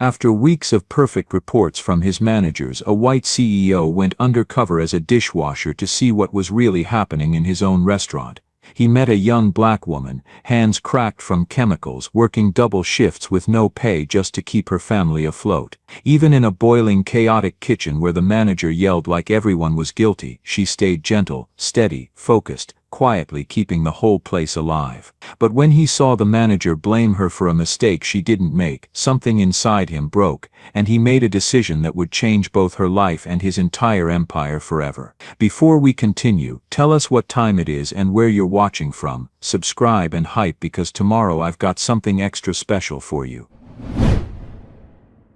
After weeks of perfect reports from his managers, a white CEO went undercover as a dishwasher to see what was really happening in his own restaurant. He met a young black woman, hands cracked from chemicals, working double shifts with no pay just to keep her family afloat. Even in a boiling, chaotic kitchen where the manager yelled like everyone was guilty, she stayed gentle, steady, focused, quietly keeping the whole place alive. But when he saw the manager blame her for a mistake she didn't make, something inside him broke, and he made a decision that would change both her life and his entire empire forever. Before we continue, tell us what time it is and where you're watching from, subscribe and hype because tomorrow I've got something extra special for you.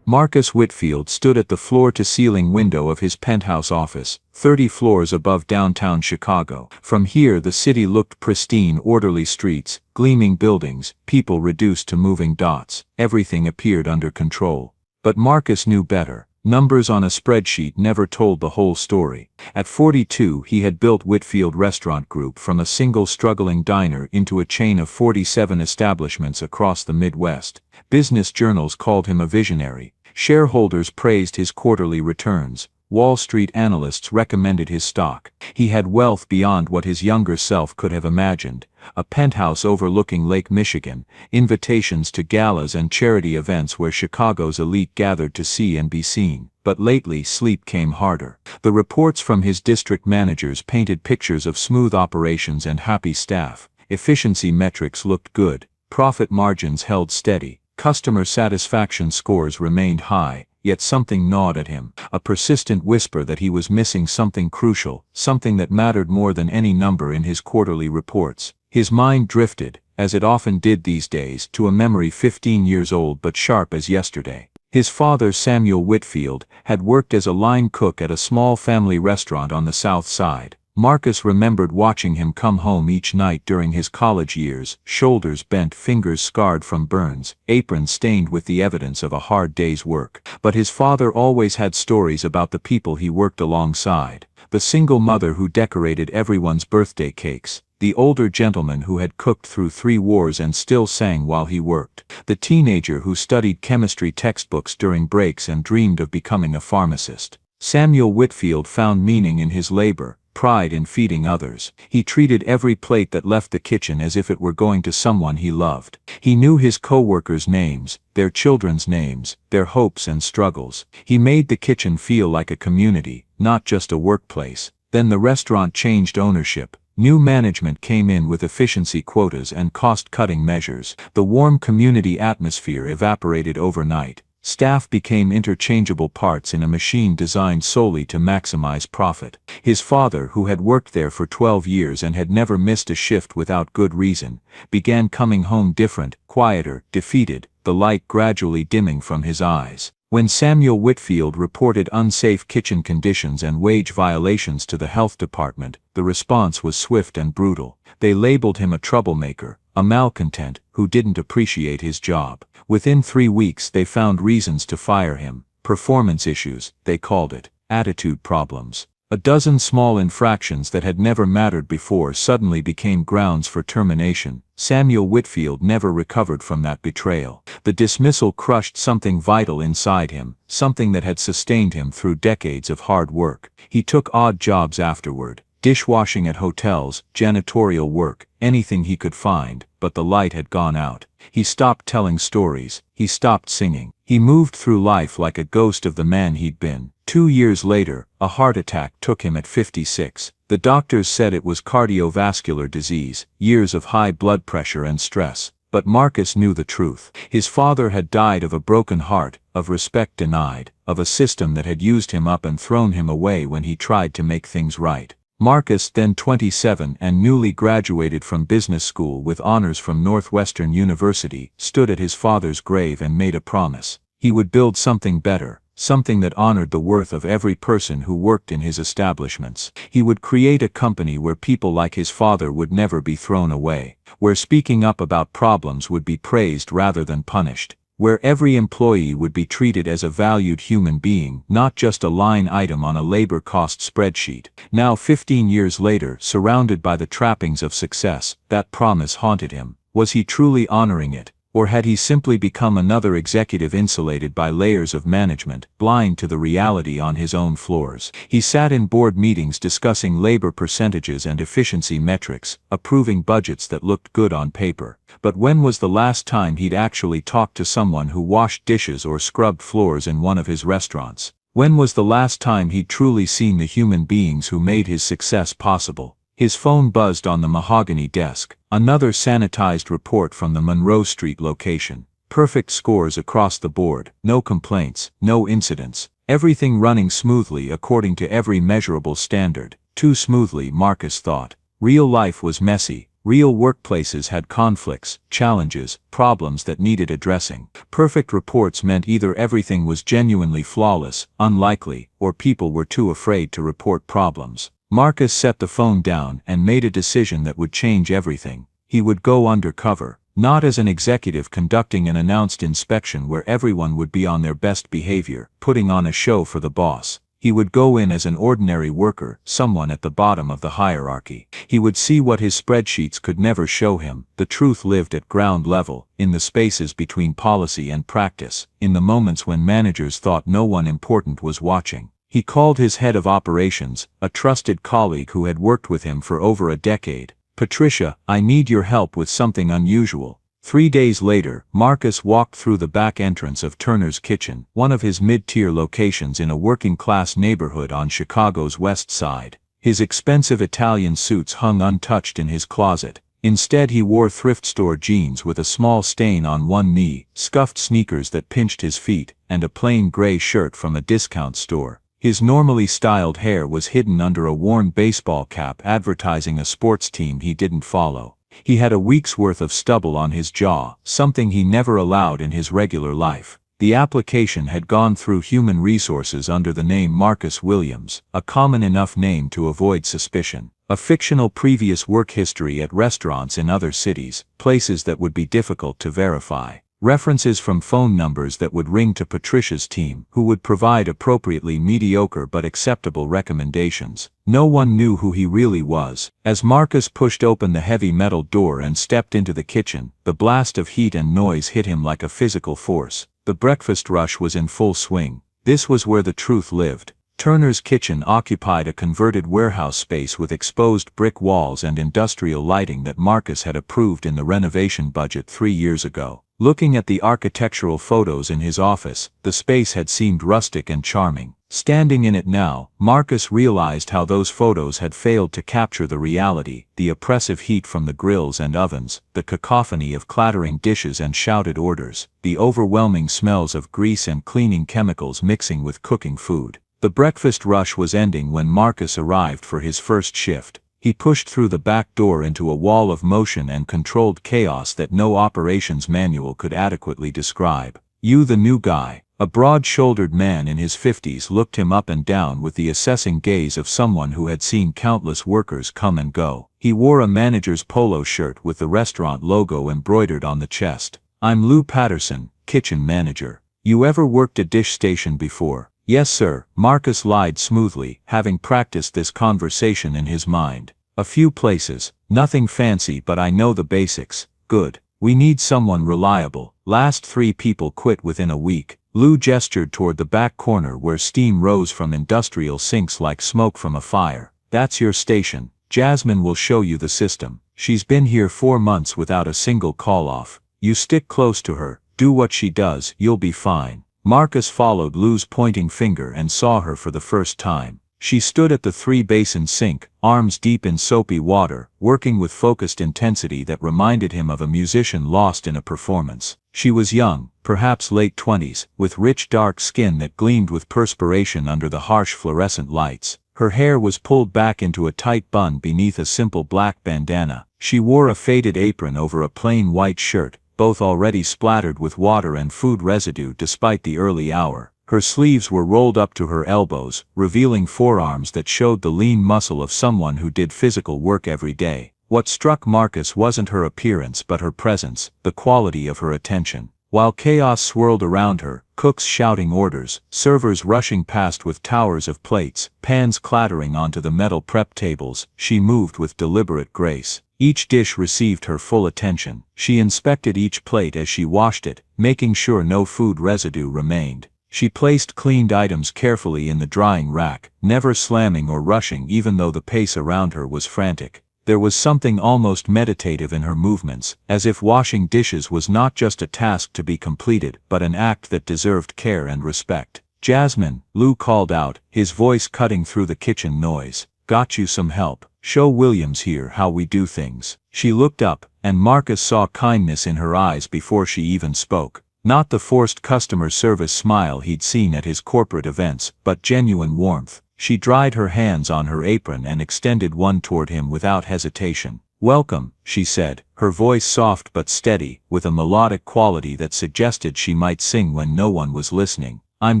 Marcus Whitfield stood at the floor-to-ceiling window of his penthouse office, 30 floors above downtown Chicago. From here the city looked pristine, orderly streets, gleaming buildings, people reduced to moving dots. Everything appeared under control. But Marcus knew better. Numbers on a spreadsheet never told the whole story. At 42 he had built Whitfield Restaurant Group from a single struggling diner into a chain of 47 establishments across the Midwest. Business journals called him a visionary. Shareholders praised his quarterly returns. Wall Street analysts recommended his stock. He had wealth beyond what his younger self could have imagined. A penthouse overlooking Lake Michigan, invitations to galas and charity events where Chicago's elite gathered to see and be seen. But lately sleep came harder. The reports from his district managers painted pictures of smooth operations and happy staff. Efficiency metrics looked good. Profit margins held steady. Customer satisfaction scores remained high. Yet something gnawed at him, a persistent whisper that he was missing something crucial, something that mattered more than any number in his quarterly reports. His mind drifted, as it often did these days, to a memory 15 years old but sharp as yesterday. His father, Samuel Whitfield, had worked as a line cook at a small family restaurant on the South Side. Marcus remembered watching him come home each night during his college years, shoulders bent, fingers scarred from burns, apron stained with the evidence of a hard day's work. But his father always had stories about the people he worked alongside. The single mother who decorated everyone's birthday cakes. The older gentleman who had cooked through 3 wars and still sang while he worked. The teenager who studied chemistry textbooks during breaks and dreamed of becoming a pharmacist. Samuel Whitfield found meaning in his labor. Pride in feeding others. He treated every plate that left the kitchen as if it were going to someone he loved. He knew his co-workers' names, their children's names, their hopes and struggles. He made the kitchen feel like a community, not just a workplace. Then the restaurant changed ownership. New management came in with efficiency quotas and cost-cutting measures. The warm community atmosphere evaporated overnight. Staff became interchangeable parts in a machine designed solely to maximize profit. His father, who had worked there for 12 years and had never missed a shift without good reason, began coming home different, quieter, defeated, the light gradually dimming from his eyes. When Samuel Whitfield reported unsafe kitchen conditions and wage violations to the health department, the response was swift and brutal. They labeled him a troublemaker, a malcontent, who didn't appreciate his job. Within 3 weeks they found reasons to fire him. Performance issues, they called it. Attitude problems. A dozen small infractions that had never mattered before suddenly became grounds for termination. Samuel Whitfield never recovered from that betrayal. The dismissal crushed something vital inside him, something that had sustained him through decades of hard work. He took odd jobs afterward. Dishwashing at hotels, janitorial work, anything he could find, but the light had gone out. He stopped telling stories. He stopped singing. He moved through life like a ghost of the man he'd been. 2 years later, a heart attack took him at 56. The doctors said it was cardiovascular disease, years of high blood pressure and stress. But Marcus knew the truth. His father had died of a broken heart, of respect denied, of a system that had used him up and thrown him away when he tried to make things right. Marcus, then 27 and newly graduated from business school with honors from Northwestern University, stood at his father's grave and made a promise. He would build something better, something that honored the worth of every person who worked in his establishments. He would create a company where people like his father would never be thrown away, where speaking up about problems would be praised rather than punished, where every employee would be treated as a valued human being, not just a line item on a labor cost spreadsheet. Now 15 years later, surrounded by the trappings of success, that promise haunted him. Was he truly honoring it? Or had he simply become another executive insulated by layers of management, blind to the reality on his own floors? He sat in board meetings discussing labor percentages and efficiency metrics, approving budgets that looked good on paper. But when was the last time he'd actually talked to someone who washed dishes or scrubbed floors in one of his restaurants? When was the last time he'd truly seen the human beings who made his success possible? His phone buzzed on the mahogany desk. Another sanitized report from the Monroe Street location. Perfect scores across the board, no complaints, no incidents. Everything running smoothly according to every measurable standard. Too smoothly, Marcus thought. Real life was messy. Real workplaces had conflicts, challenges, problems that needed addressing. Perfect reports meant either everything was genuinely flawless, unlikely, or people were too afraid to report problems. Marcus set the phone down and made a decision that would change everything. He would go undercover, not as an executive conducting an announced inspection where everyone would be on their best behavior, putting on a show for the boss. He would go in as an ordinary worker, someone at the bottom of the hierarchy. He would see what his spreadsheets could never show him. The truth lived at ground level, in the spaces between policy and practice, in the moments when managers thought no one important was watching. He called his head of operations, a trusted colleague who had worked with him for over a decade. "Patricia, I need your help with something unusual." 3 days later, Marcus walked through the back entrance of Turner's Kitchen, one of his mid-tier locations in a working-class neighborhood on Chicago's West Side. His expensive Italian suits hung untouched in his closet. Instead, he wore thrift store jeans with a small stain on one knee, scuffed sneakers that pinched his feet, and a plain gray shirt from a discount store. His normally styled hair was hidden under a worn baseball cap advertising a sports team he didn't follow. He had a week's worth of stubble on his jaw, something he never allowed in his regular life. The application had gone through human resources under the name Marcus Williams, a common enough name to avoid suspicion. A fictional previous work history at restaurants in other cities, places that would be difficult to verify. References from phone numbers that would ring to Patricia's team, who would provide appropriately mediocre but acceptable recommendations. No one knew who he really was. As Marcus pushed open the heavy metal door and stepped into the kitchen, the blast of heat and noise hit him like a physical force. The breakfast rush was in full swing. This was where the truth lived. Turner's Kitchen occupied a converted warehouse space with exposed brick walls and industrial lighting that Marcus had approved in the renovation budget 3 years ago. Looking at the architectural photos in his office, the space had seemed rustic and charming. Standing in it now, Marcus realized how those photos had failed to capture the reality, the oppressive heat from the grills and ovens, the cacophony of clattering dishes and shouted orders, the overwhelming smells of grease and cleaning chemicals mixing with cooking food. The breakfast rush was ending when Marcus arrived for his first shift. He pushed through the back door into a wall of motion and controlled chaos that no operations manual could adequately describe. "You the new guy." A broad-shouldered man in his 50s looked him up and down with the assessing gaze of someone who had seen countless workers come and go. He wore a manager's polo shirt with the restaurant logo embroidered on the chest. "I'm Lou Patterson, kitchen manager. You ever worked a dish station before?" "Yes, sir," Marcus lied smoothly, having practiced this conversation in his mind. "A few places. Nothing fancy, but I know the basics." "Good. We need someone reliable. Last 3 people quit within a week." Lou gestured toward the back corner where steam rose from industrial sinks like smoke from a fire. "That's your station. Jasmine will show you the system. She's been here 4 months without a single call-off. You stick close to her, do what she does, you'll be fine." Marcus followed Lou's pointing finger and saw her for the first time. She stood at the 3-basin sink, arms deep in soapy water, working with focused intensity that reminded him of a musician lost in a performance. She was young, perhaps late 20s, with rich dark skin that gleamed with perspiration under the harsh fluorescent lights. Her hair was pulled back into a tight bun beneath a simple black bandana. She wore a faded apron over a plain white shirt, both already splattered with water and food residue despite the early hour. Her sleeves were rolled up to her elbows, revealing forearms that showed the lean muscle of someone who did physical work every day. What struck Marcus wasn't her appearance but her presence, the quality of her attention. While chaos swirled around her, cooks shouting orders, servers rushing past with towers of plates, pans clattering onto the metal prep tables, she moved with deliberate grace. Each dish received her full attention. She inspected each plate as she washed it, making sure no food residue remained. She placed cleaned items carefully in the drying rack, never slamming or rushing even though the pace around her was frantic. There was something almost meditative in her movements, as if washing dishes was not just a task to be completed, but an act that deserved care and respect. "Jasmine," Lou called out, his voice cutting through the kitchen noise. "Got you some help. Show Williams here how we do things." She looked up, and Marcus saw kindness in her eyes before she even spoke. Not the forced customer service smile he'd seen at his corporate events, but genuine warmth. She dried her hands on her apron and extended one toward him without hesitation. "Welcome," she said, her voice soft but steady, with a melodic quality that suggested she might sing when no one was listening. "I'm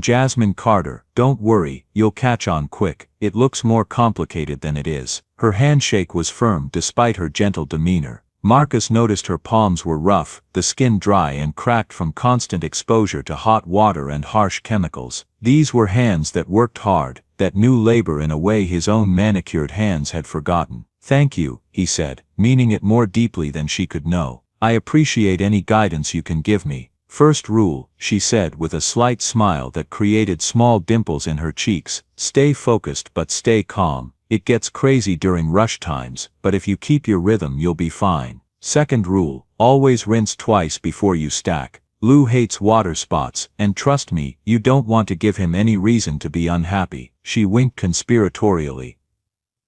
Jasmine Carter. Don't worry, you'll catch on quick. It looks more complicated than it is." Her handshake was firm despite her gentle demeanor. Marcus noticed her palms were rough, the skin dry and cracked from constant exposure to hot water and harsh chemicals. These were hands that worked hard, that knew labor in a way his own manicured hands had forgotten. "Thank you," he said, meaning it more deeply than she could know. "I appreciate any guidance you can give me." "First rule," she said with a slight smile that created small dimples in her cheeks, "stay focused but stay calm. It gets crazy during rush times, but if you keep your rhythm you'll be fine." "Second rule, always rinse twice before you stack. Lou hates water spots, and trust me, you don't want to give him any reason to be unhappy." She winked conspiratorially.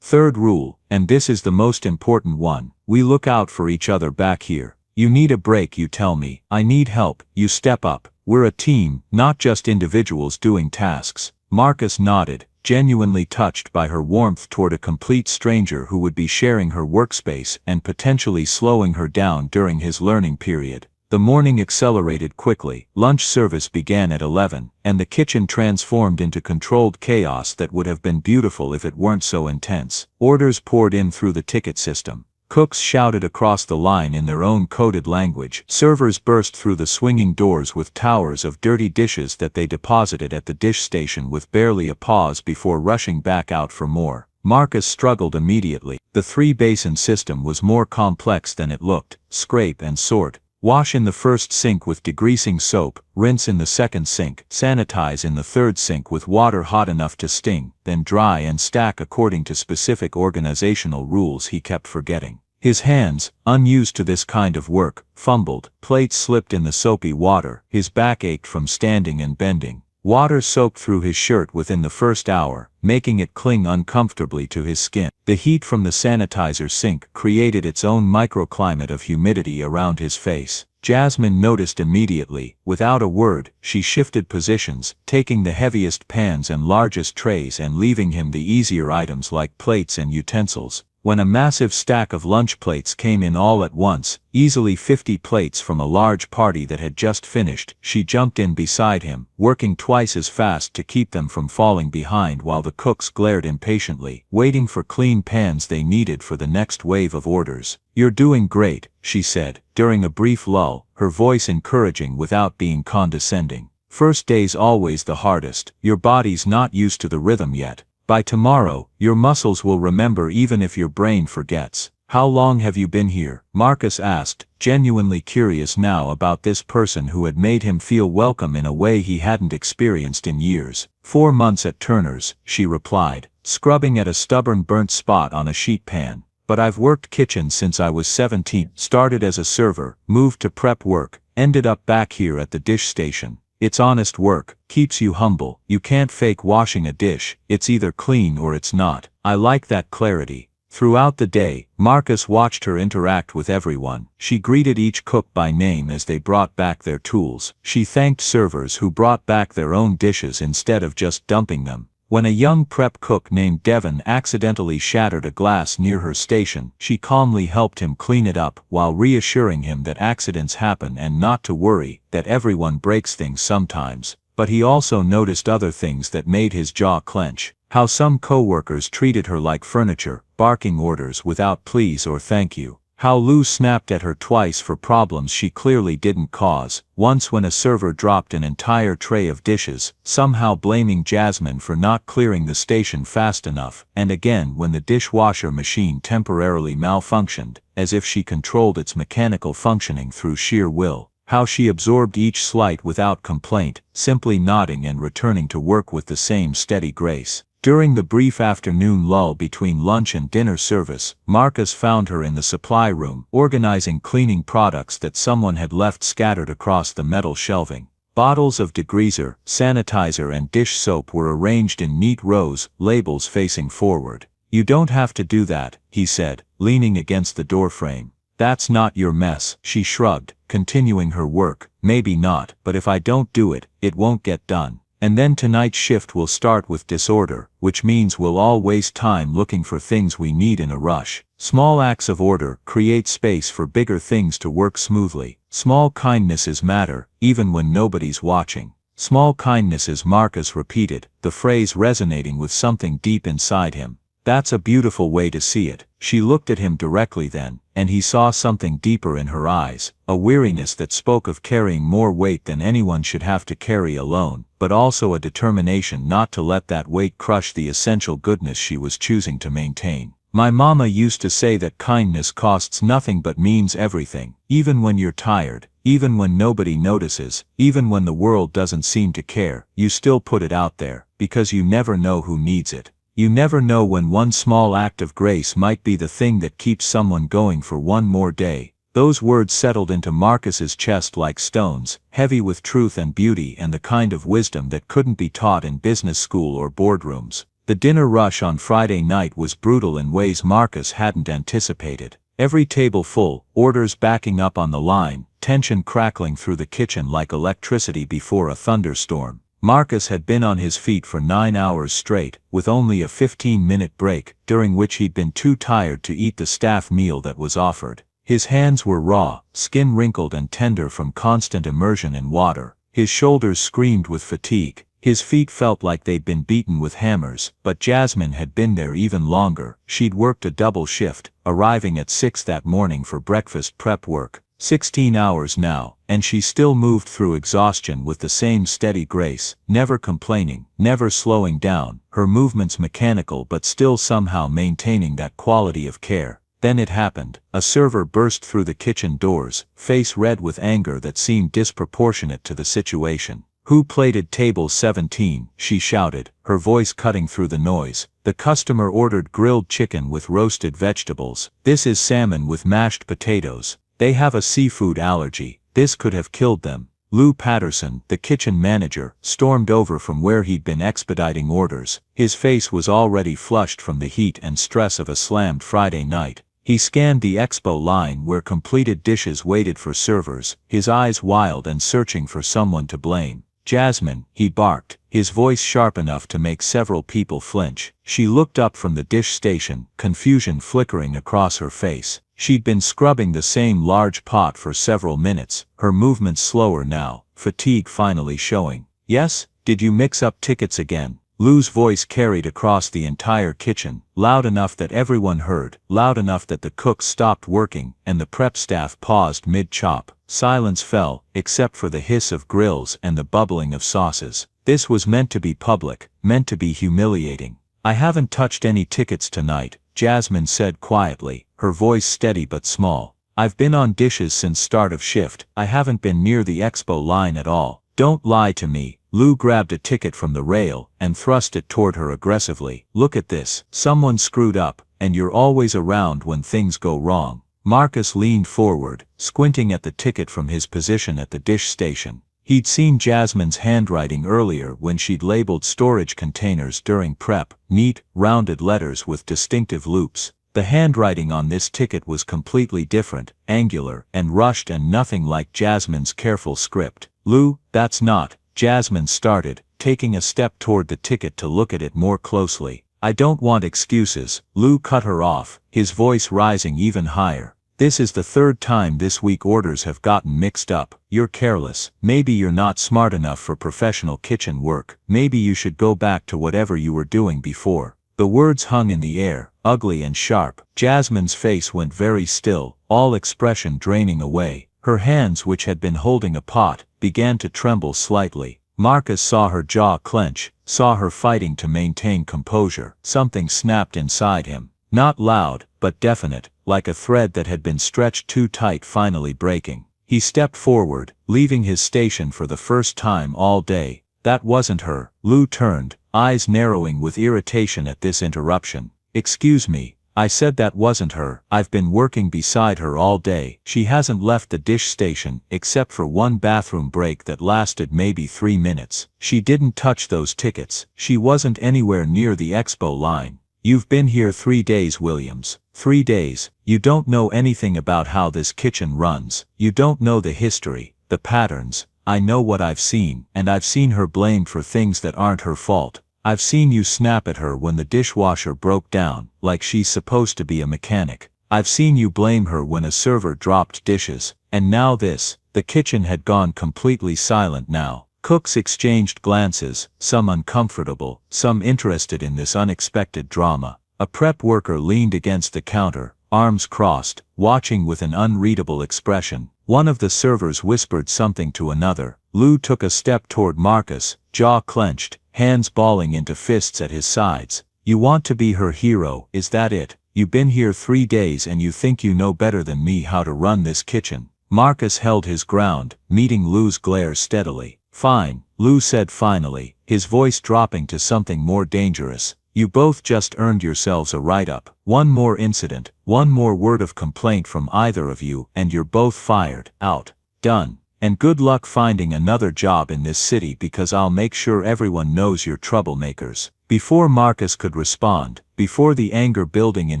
"Third rule, and this is the most important one, we look out for each other back here. You need a break, you tell me. I need help, you step up. We're a team, not just individuals doing tasks." Marcus nodded, genuinely touched by her warmth toward a complete stranger who would be sharing her workspace and potentially slowing her down during his learning period. The morning accelerated quickly. Lunch service began at 11, and the kitchen transformed into controlled chaos that would have been beautiful if it weren't so intense. Orders poured in through the ticket system. Cooks shouted across the line in their own coded language. Servers burst through the swinging doors with towers of dirty dishes that they deposited at the dish station with barely a pause before rushing back out for more. Marcus struggled immediately. The three-basin system was more complex than it looked. Scrape and sort. Wash in the first sink with degreasing soap, rinse in the second sink, sanitize in the third sink with water hot enough to sting, then dry and stack according to specific organizational rules he kept forgetting. His hands, unused to this kind of work, fumbled, plates slipped in the soapy water, his back ached from standing and bending. Water soaked through his shirt within the first hour, making it cling uncomfortably to his skin. The heat from the sanitizer sink created its own microclimate of humidity around his face. Jasmine noticed immediately. Without a word, she shifted positions, taking the heaviest pans and largest trays and leaving him the easier items like plates and utensils. When a massive stack of lunch plates came in all at once, easily 50 plates from a large party that had just finished, she jumped in beside him, working twice as fast to keep them from falling behind while the cooks glared impatiently, waiting for clean pans they needed for the next wave of orders. "You're doing great," she said, during a brief lull, her voice encouraging without being condescending. "First day's always the hardest. Your body's not used to the rhythm yet. By tomorrow, your muscles will remember even if your brain forgets." "How long have you been here?" Marcus asked, genuinely curious now about this person who had made him feel welcome in a way he hadn't experienced in years. 4 months at Turner's," she replied, scrubbing at a stubborn burnt spot on a sheet pan. "But I've worked kitchens since I was 17, started as a server, moved to prep work, ended up back here at the dish station. It's honest work, keeps you humble. You can't fake washing a dish, it's either clean or it's not." I like that clarity. Throughout the day, Marcus watched her interact with everyone. She greeted each cook by name as they brought back their tools. She thanked servers who brought back their own dishes instead of just dumping them. When a young prep cook named Devon accidentally shattered a glass near her station, she calmly helped him clean it up while reassuring him that accidents happen and not to worry, that everyone breaks things sometimes. But he also noticed other things that made his jaw clench. How some co-workers treated her like furniture, barking orders without please or thank you. How Lou snapped at her twice for problems she clearly didn't cause, once when a server dropped an entire tray of dishes, somehow blaming Jasmine for not clearing the station fast enough, and again when the dishwasher machine temporarily malfunctioned, as if she controlled its mechanical functioning through sheer will. How she absorbed each slight without complaint, simply nodding and returning to work with the same steady grace. During the brief afternoon lull between lunch and dinner service, Marcus found her in the supply room, organizing cleaning products that someone had left scattered across the metal shelving. Bottles of degreaser, sanitizer and dish soap were arranged in neat rows, labels facing forward. "You don't have to do that," he said, leaning against the doorframe. "That's not your mess," she shrugged, continuing her work. "Maybe not, but if I don't do it, it won't get done. And then tonight's shift will start with disorder, which means we'll all waste time looking for things we need in a rush. Small acts of order create space for bigger things to work smoothly. Small kindnesses matter, even when nobody's watching." Small kindnesses, Marcus repeated, the phrase resonating with something deep inside him. "That's a beautiful way to see it." She looked at him directly then, and he saw something deeper in her eyes, a weariness that spoke of carrying more weight than anyone should have to carry alone, but also a determination not to let that weight crush the essential goodness she was choosing to maintain. "My mama used to say that kindness costs nothing but means everything, even when you're tired, even when nobody notices, even when the world doesn't seem to care, you still put it out there, because you never know who needs it. You never know when one small act of grace might be the thing that keeps someone going for one more day." Those words settled into Marcus's chest like stones, heavy with truth and beauty and the kind of wisdom that couldn't be taught in business school or boardrooms. The dinner rush on Friday night was brutal in ways Marcus hadn't anticipated. Every table full, orders backing up on the line, tension crackling through the kitchen like electricity before a thunderstorm. Marcus had been on his feet for 9 hours straight, with only a 15-minute break, during which he'd been too tired to eat the staff meal that was offered. His hands were raw, skin wrinkled and tender from constant immersion in water. His shoulders screamed with fatigue. His feet felt like they'd been beaten with hammers, but Jasmine had been there even longer. She'd worked a double shift, arriving at 6 that morning for breakfast prep work. 16 hours now, and she still moved through exhaustion with the same steady grace, never complaining, never slowing down, her movements mechanical but still somehow maintaining that quality of care. Then it happened. A server burst through the kitchen doors, face red with anger that seemed disproportionate to the situation. "Who plated table 17, she shouted, her voice cutting through the noise. "The customer ordered grilled chicken with roasted vegetables. This is salmon with mashed potatoes. They have a seafood allergy. This could have killed them." Lou Patterson, the kitchen manager, stormed over from where he'd been expediting orders. His face was already flushed from the heat and stress of a slammed Friday night. He scanned the expo line where completed dishes waited for servers, his eyes wild and searching for someone to blame. "Jasmine," he barked, his voice sharp enough to make several people flinch. She looked up from the dish station, confusion flickering across her face. She'd been scrubbing the same large pot for several minutes, her movements slower now, fatigue finally showing. "Yes? Did you mix up tickets again?" Lou's voice carried across the entire kitchen, loud enough that everyone heard, loud enough that the cooks stopped working, and the prep staff paused mid-chop. Silence fell, except for the hiss of grills and the bubbling of sauces. This was meant to be public, meant to be humiliating. "I haven't touched any tickets tonight," Jasmine said quietly, her voice steady but small. "I've been on dishes since start of shift. I haven't been near the expo line at all." "Don't lie to me." Lou grabbed a ticket from the rail and thrust it toward her aggressively. "Look at this. Someone screwed up, and you're always around when things go wrong." Marcus leaned forward, squinting at the ticket from his position at the dish station. He'd seen Jasmine's handwriting earlier when she'd labeled storage containers during prep, neat, rounded letters with distinctive loops. The handwriting on this ticket was completely different, angular, and rushed and nothing like Jasmine's careful script. "Lou, that's not," Jasmine started, taking a step toward the ticket to look at it more closely. "I don't want excuses," Lou cut her off, his voice rising even higher. "This is the third time this week orders have gotten mixed up. You're careless. Maybe you're not smart enough for professional kitchen work. Maybe you should go back to whatever you were doing before." The words hung in the air, ugly and sharp. Jasmine's face went very still, all expression draining away. Her hands, which had been holding a pot, began to tremble slightly. Marcus saw her jaw clench, saw her fighting to maintain composure. Something snapped inside him. Not loud, but definite, like a thread that had been stretched too tight finally breaking. He stepped forward, leaving his station for the first time all day. That wasn't her. Lou turned, eyes narrowing with irritation at this interruption. Excuse me, I said that wasn't her. I've been working beside her all day. She hasn't left the dish station, except for one bathroom break that lasted maybe 3 minutes. She didn't touch those tickets. She wasn't anywhere near the expo line. You've been here 3 days, Williams. 3 days. You don't know anything about how this kitchen runs. You don't know the history, the patterns. I know what I've seen, and I've seen her blamed for things that aren't her fault. I've seen you snap at her when the dishwasher broke down, like she's supposed to be a mechanic. I've seen you blame her when a server dropped dishes. And now this. The kitchen had gone completely silent now. Cooks exchanged glances, some uncomfortable, some interested in this unexpected drama. A prep worker leaned against the counter, arms crossed, watching with an unreadable expression. One of the servers whispered something to another. Lou took a step toward Marcus, jaw clenched, hands balling into fists at his sides. You want to be her hero, is that it? You've been here 3 days and you think you know better than me how to run this kitchen. Marcus held his ground, meeting Lou's glare steadily. Fine, Lou said finally, his voice dropping to something more dangerous. You both just earned yourselves a write-up. One more incident, one more word of complaint from either of you, and you're both fired. Out. Done. And good luck finding another job in this city, because I'll make sure everyone knows you're troublemakers. Before Marcus could respond, before the anger building in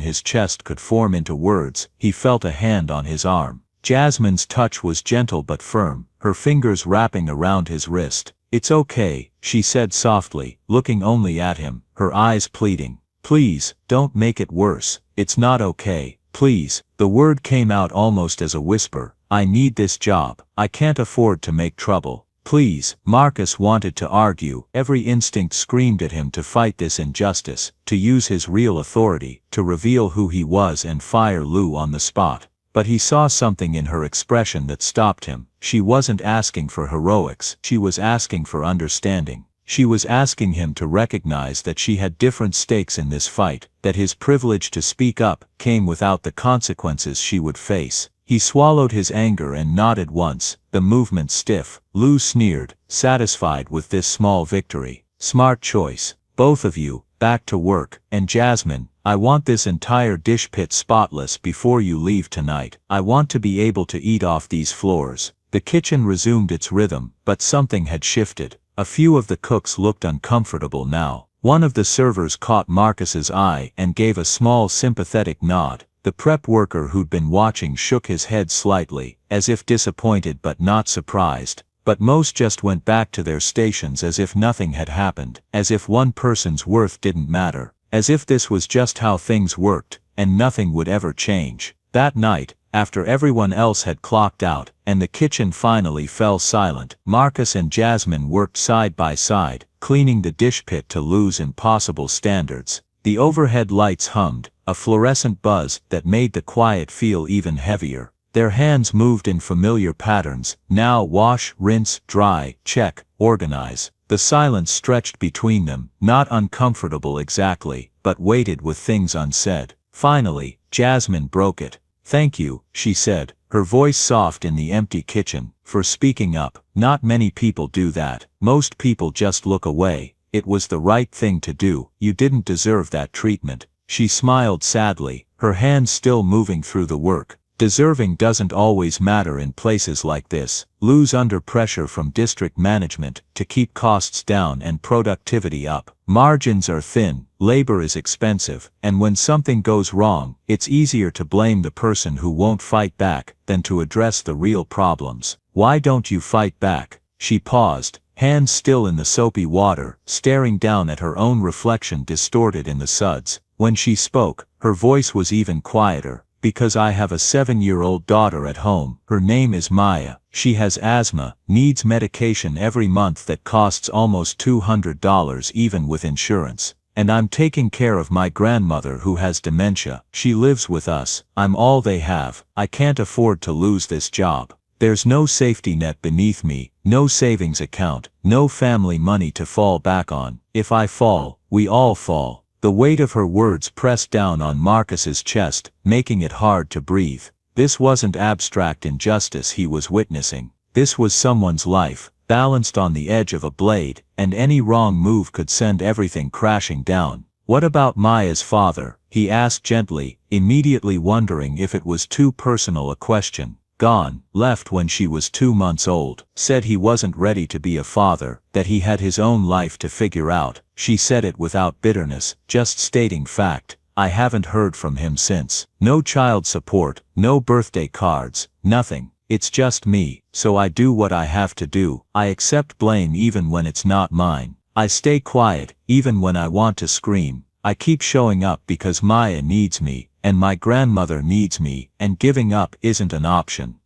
his chest could form into words, he felt a hand on his arm. Jasmine's touch was gentle but firm, her fingers wrapping around his wrist. It's okay, she said softly, looking only at him, her eyes pleading. Please, don't make it worse. It's not okay. Please. The word came out almost as a whisper. I need this job. I can't afford to make trouble. Please. Marcus wanted to argue. Every instinct screamed at him to fight this injustice, to use his real authority, to reveal who he was and fire Lou on the spot. But he saw something in her expression that stopped him. She wasn't asking for heroics, she was asking for understanding. She was asking him to recognize that she had different stakes in this fight, that his privilege to speak up came without the consequences she would face. He swallowed his anger and nodded once, the movement stiff. Lou sneered, satisfied with this small victory. Smart choice. Both of you, back to work. And Jasmine, I want this entire dish pit spotless before you leave tonight. I want to be able to eat off these floors. The kitchen resumed its rhythm, but something had shifted. A few of the cooks looked uncomfortable now. One of the servers caught Marcus's eye and gave a small sympathetic nod. The prep worker who'd been watching shook his head slightly, as if disappointed but not surprised. But most just went back to their stations as if nothing had happened, as if one person's worth didn't matter, as if this was just how things worked, and nothing would ever change. That night, after everyone else had clocked out, and the kitchen finally fell silent, Marcus and Jasmine worked side by side, cleaning the dish pit to Lou's impossible standards. The overhead lights hummed, a fluorescent buzz that made the quiet feel even heavier. Their hands moved in familiar patterns, now wash, rinse, dry, check, organize. The silence stretched between them, not uncomfortable exactly, but weighted with things unsaid. Finally, Jasmine broke it. Thank you, she said, her voice soft in the empty kitchen, for speaking up. Not many people do that. Most people just look away. It was the right thing to do. You didn't deserve that treatment. She smiled sadly, her hands still moving through the work. Deserving doesn't always matter in places like this. Lou's under pressure from district management to keep costs down and productivity up. Margins are thin, labor is expensive, and when something goes wrong, it's easier to blame the person who won't fight back than to address the real problems. Why don't you fight back? She paused, hands still in the soapy water, staring down at her own reflection distorted in the suds. When she spoke, her voice was even quieter. Because I have a 7-year-old daughter at home. Her name is Maya. She has asthma, needs medication every month that costs almost $200 even with insurance. And I'm taking care of my grandmother who has dementia. She lives with us. I'm all they have. I can't afford to lose this job. There's no safety net beneath me, no savings account, no family money to fall back on. If I fall, we all fall." The weight of her words pressed down on Marcus's chest, making it hard to breathe. This wasn't abstract injustice he was witnessing. This was someone's life, balanced on the edge of a blade, and any wrong move could send everything crashing down. "What about Maya's father?" he asked gently, immediately wondering if it was too personal a question. "Gone, left when she was 2 months old, said he wasn't ready to be a father, that he had his own life to figure out." She said it without bitterness, just stating fact. "I haven't heard from him since. No child support, no birthday cards, nothing. It's just me, so I do what I have to do. I accept blame even when it's not mine. I stay quiet, even when I want to scream. I keep showing up because Maya needs me, and my grandmother needs me, and giving up isn't an option."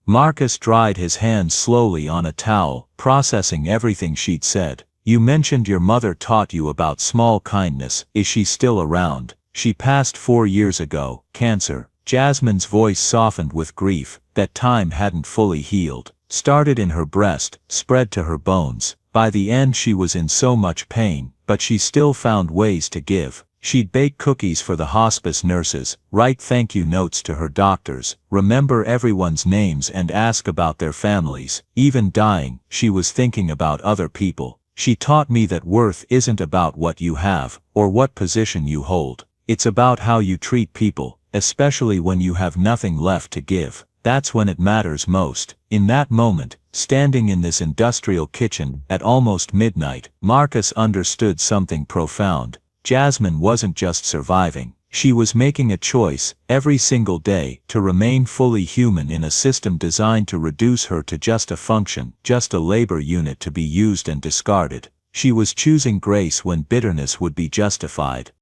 Marcus dried his hands slowly on a towel, processing everything she'd said. "You mentioned your mother taught you about small kindness. Is she still around?" "She passed 4 years ago, cancer." Jasmine's voice softened with grief that time hadn't fully healed. Started in her breast, spread to her bones. By the end she was in so much pain, but she still found ways to give. She'd bake cookies for the hospice nurses, write thank you notes to her doctors, remember everyone's names and ask about their families. Even dying, she was thinking about other people. "She taught me that worth isn't about what you have, or what position you hold. It's about how you treat people, especially when you have nothing left to give. That's when it matters most." In that moment, standing in this industrial kitchen, at almost midnight, Marcus understood something profound. Jasmine wasn't just surviving. She was making a choice, every single day, to remain fully human in a system designed to reduce her to just a function, just a labor unit to be used and discarded. She was choosing grace when bitterness would be justified.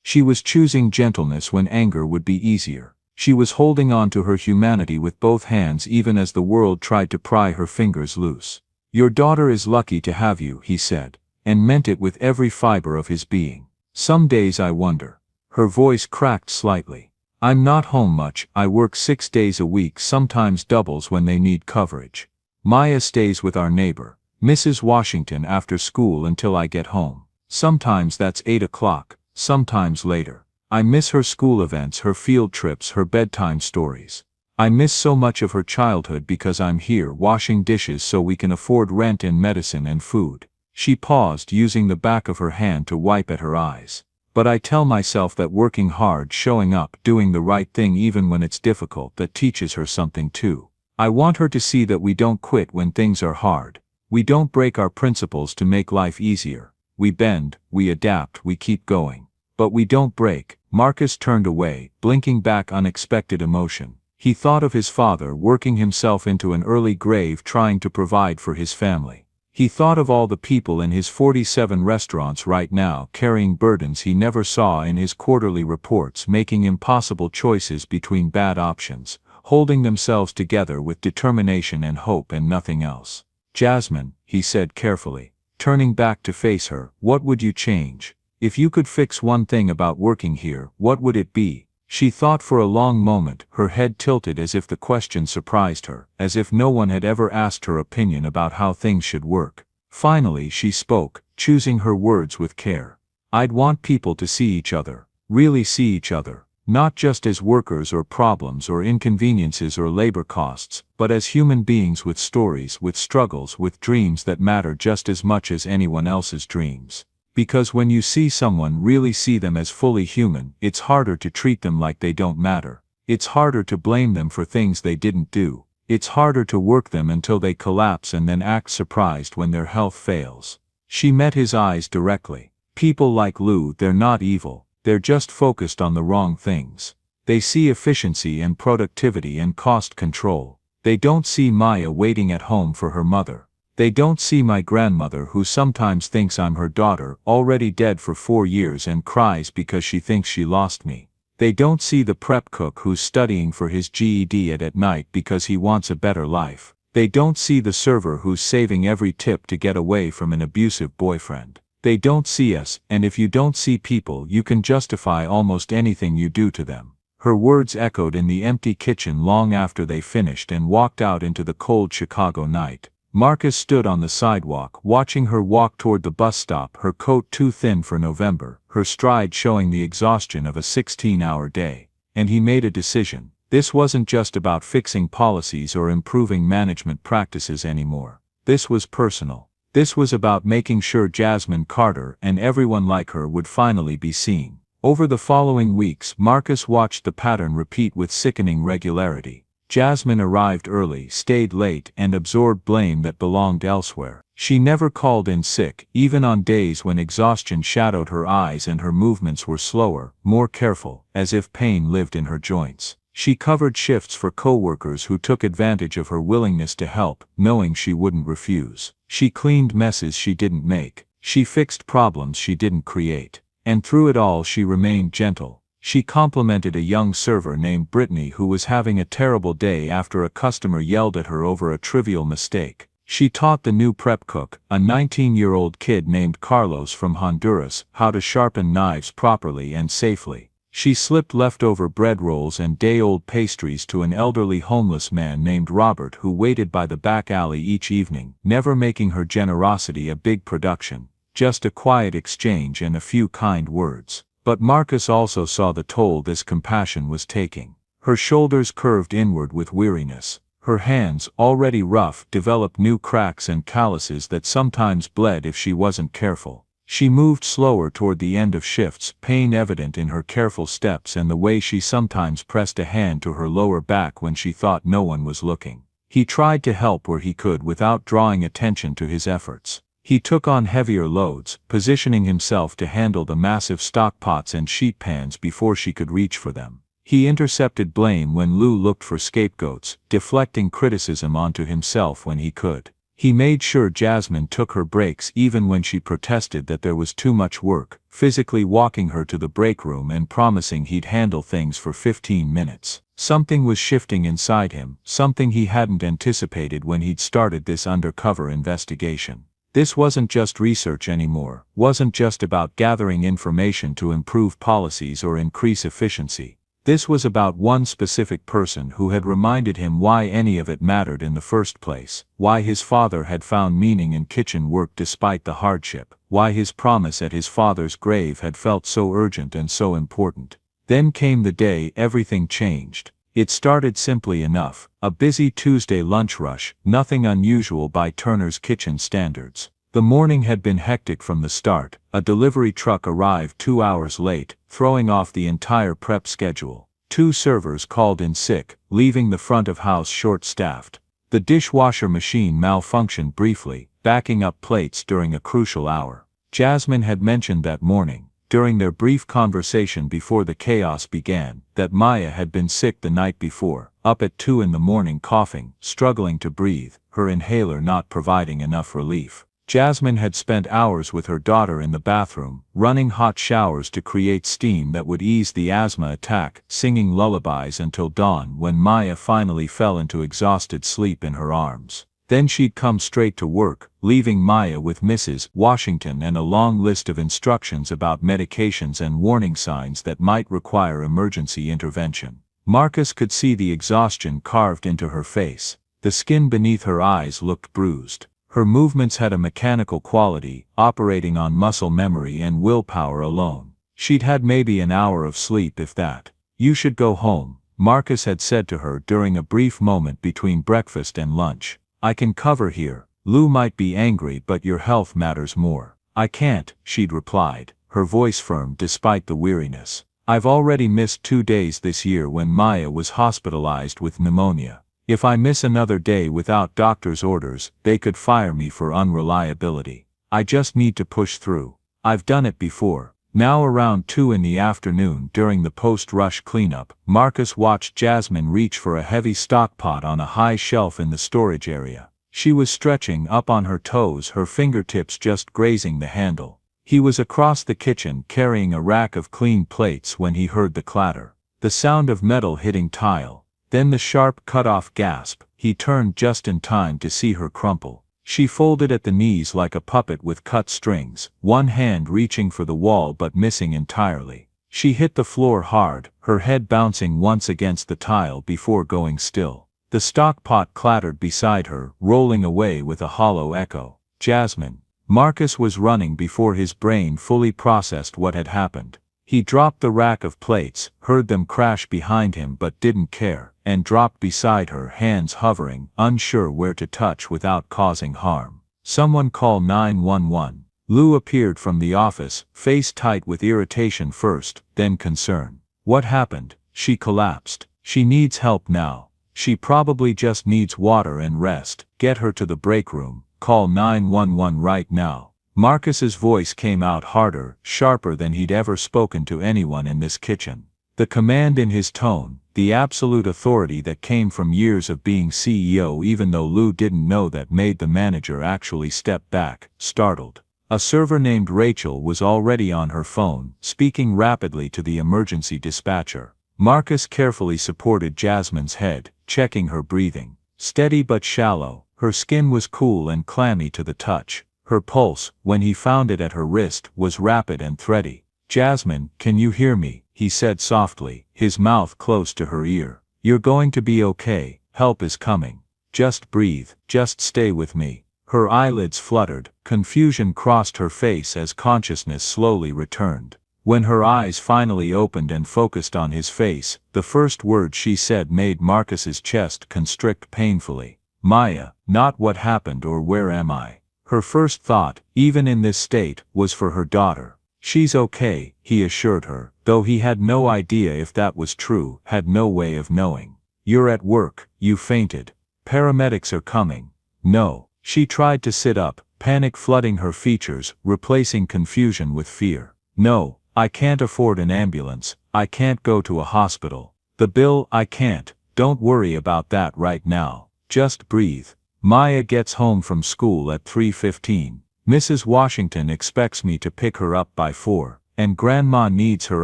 She was choosing gentleness when anger would be easier. She was holding on to her humanity with both hands even as the world tried to pry her fingers loose. "Your daughter is lucky to have you," he said, and meant it with every fiber of his being. "Some days I wonder." Her voice cracked slightly. "I'm not home much. I work 6 days a week, sometimes doubles when they need coverage. Maya stays with our neighbor, Mrs. Washington, after school until I get home. Sometimes that's 8 o'clock, sometimes later. I miss her school events, her field trips, her bedtime stories. I miss so much of her childhood because I'm here washing dishes so we can afford rent and medicine and food." She paused, using the back of her hand to wipe at her eyes. "But I tell myself that working hard, showing up, doing the right thing even when it's difficult, that teaches her something too. I want her to see that we don't quit when things are hard. We don't break our principles to make life easier. We bend, we adapt, we keep going. But we don't break." Marcus turned away, blinking back unexpected emotion. He thought of his father working himself into an early grave trying to provide for his family. He thought of all the people in his 47 restaurants right now carrying burdens he never saw in his quarterly reports, making impossible choices between bad options, holding themselves together with determination and hope and nothing else. "Jasmine," he said carefully, turning back to face her, "what would you change? If you could fix one thing about working here, what would it be?" She thought for a long moment, her head tilted as if the question surprised her, as if no one had ever asked her opinion about how things should work. Finally she spoke, choosing her words with care. "I'd want people to see each other, really see each other, not just as workers or problems or inconveniences or labor costs, but as human beings with stories, with struggles, with dreams that matter just as much as anyone else's dreams. Because when you see someone, really see them as fully human, it's harder to treat them like they don't matter. It's harder to blame them for things they didn't do. It's harder to work them until they collapse and then act surprised when their health fails." She met his eyes directly. "People like Lou, they're not evil. They're just focused on the wrong things. They see efficiency and productivity and cost control. They don't see Maya waiting at home for her mother. They don't see my grandmother, who sometimes thinks I'm her daughter, already dead for 4 years, and cries because she thinks she lost me. They don't see the prep cook who's studying for his GED at night because he wants a better life. They don't see the server who's saving every tip to get away from an abusive boyfriend. They don't see us, and if you don't see people, you can justify almost anything you do to them. Her words echoed in the empty kitchen long after they finished and walked out into the cold Chicago night. Marcus stood on the sidewalk, watching her walk toward the bus stop, her coat too thin for November, her stride showing the exhaustion of a 16-hour day. And he made a decision. This wasn't just about fixing policies or improving management practices anymore. This was personal. This was about making sure Jasmine Carter and everyone like her would finally be seen. Over the following weeks, Marcus watched the pattern repeat with sickening regularity. Jasmine arrived early, stayed late, and absorbed blame that belonged elsewhere. She never called in sick, even on days when exhaustion shadowed her eyes and her movements were slower, more careful, as if pain lived in her joints. She covered shifts for coworkers who took advantage of her willingness to help, knowing she wouldn't refuse. She cleaned messes she didn't make. She fixed problems she didn't create. And through it all she remained gentle. She complimented a young server named Brittany who was having a terrible day after a customer yelled at her over a trivial mistake. She taught the new prep cook, a 19-year-old kid named Carlos from Honduras, how to sharpen knives properly and safely. She slipped leftover bread rolls and day-old pastries to an elderly homeless man named Robert who waited by the back alley each evening, never making her generosity a big production, just a quiet exchange and a few kind words. But Marcus also saw the toll this compassion was taking. Her shoulders curved inward with weariness. Her hands, already rough, developed new cracks and calluses that sometimes bled if she wasn't careful. She moved slower toward the end of shifts, pain evident in her careful steps and the way she sometimes pressed a hand to her lower back when she thought no one was looking. He tried to help where he could without drawing attention to his efforts. He took on heavier loads, positioning himself to handle the massive stock pots and sheet pans before she could reach for them. He intercepted blame when Lou looked for scapegoats, deflecting criticism onto himself when he could. He made sure Jasmine took her breaks even when she protested that there was too much work, physically walking her to the break room and promising he'd handle things for 15 minutes. Something was shifting inside him, something he hadn't anticipated when he'd started this undercover investigation. This wasn't just research anymore, wasn't just about gathering information to improve policies or increase efficiency. This was about one specific person who had reminded him why any of it mattered in the first place, why his father had found meaning in kitchen work despite the hardship, why his promise at his father's grave had felt so urgent and so important. Then came the day everything changed. It started simply enough, a busy Tuesday lunch rush, nothing unusual by Turner's Kitchen standards. The morning had been hectic from the start. A delivery truck arrived 2 hours late, throwing off the entire prep schedule. 2 servers called in sick, leaving the front of house short-staffed. The dishwasher machine malfunctioned briefly, backing up plates during a crucial hour. Jasmine had mentioned that morning, during their brief conversation before the chaos began, that Maya had been sick the night before, up at 2 in the morning coughing, struggling to breathe, her inhaler not providing enough relief. Jasmine had spent hours with her daughter in the bathroom, running hot showers to create steam that would ease the asthma attack, singing lullabies until dawn when Maya finally fell into exhausted sleep in her arms. Then she'd come straight to work, leaving Maya with Mrs. Washington and a long list of instructions about medications and warning signs that might require emergency intervention. Marcus could see the exhaustion carved into her face. The skin beneath her eyes looked bruised. Her movements had a mechanical quality, operating on muscle memory and willpower alone. She'd had maybe an hour of sleep if that. "You should go home," Marcus had said to her during a brief moment between breakfast and lunch. "I can cover here. Lou might be angry but your health matters more." "I can't," she'd replied, her voice firm despite the weariness. "I've already missed 2 days this year when Maya was hospitalized with pneumonia. If I miss another day without doctor's orders, they could fire me for unreliability. I just need to push through. I've done it before." Now around 2 in the afternoon during the post-rush cleanup, Marcus watched Jasmine reach for a heavy stock pot on a high shelf in the storage area. She was stretching up on her toes, her fingertips just grazing the handle. He was across the kitchen carrying a rack of clean plates when he heard the clatter. The sound of metal hitting tile. Then the sharp cut-off gasp. He turned just in time to see her crumple. She folded at the knees like a puppet with cut strings, one hand reaching for the wall but missing entirely. She hit the floor hard, her head bouncing once against the tile before going still. The stock pot clattered beside her, rolling away with a hollow echo. Jasmine. Marcus was running before his brain fully processed what had happened. He dropped the rack of plates, heard them crash behind him but didn't care, and dropped beside her, hands hovering, unsure where to touch without causing harm. Someone call 911. Lou appeared from the office, face tight with irritation first, then concern. What happened? She collapsed. She needs help now. She probably just needs water and rest. Get her to the break room. Call 911 right now. Marcus's voice came out harder, sharper than he'd ever spoken to anyone in this kitchen. The command in his tone, the absolute authority that came from years of being CEO, even though Lou didn't know that, made the manager actually step back, startled. A server named Rachel was already on her phone, speaking rapidly to the emergency dispatcher. Marcus carefully supported Jasmine's head, checking her breathing. Steady but shallow, her skin was cool and clammy to the touch. Her pulse, when he found it at her wrist, was rapid and thready. Jasmine, can you hear me? He said softly, his mouth close to her ear. You're going to be okay, help is coming. Just breathe, just stay with me. Her eyelids fluttered, confusion crossed her face as consciousness slowly returned. When her eyes finally opened and focused on his face, the first word she said made Marcus's chest constrict painfully. Maya, not what happened or where am I. Her first thought, even in this state, was for her daughter. She's okay, he assured her, though he had no idea if that was true, had no way of knowing. You're at work, you fainted. Paramedics are coming. No. She tried to sit up, panic flooding her features, replacing confusion with fear. No, I can't afford an ambulance, I can't go to a hospital. The bill, I can't. Don't worry about that right now. Just breathe. Maya gets home from school at 3:15. Mrs. Washington expects me to pick her up by 4, and Grandma needs her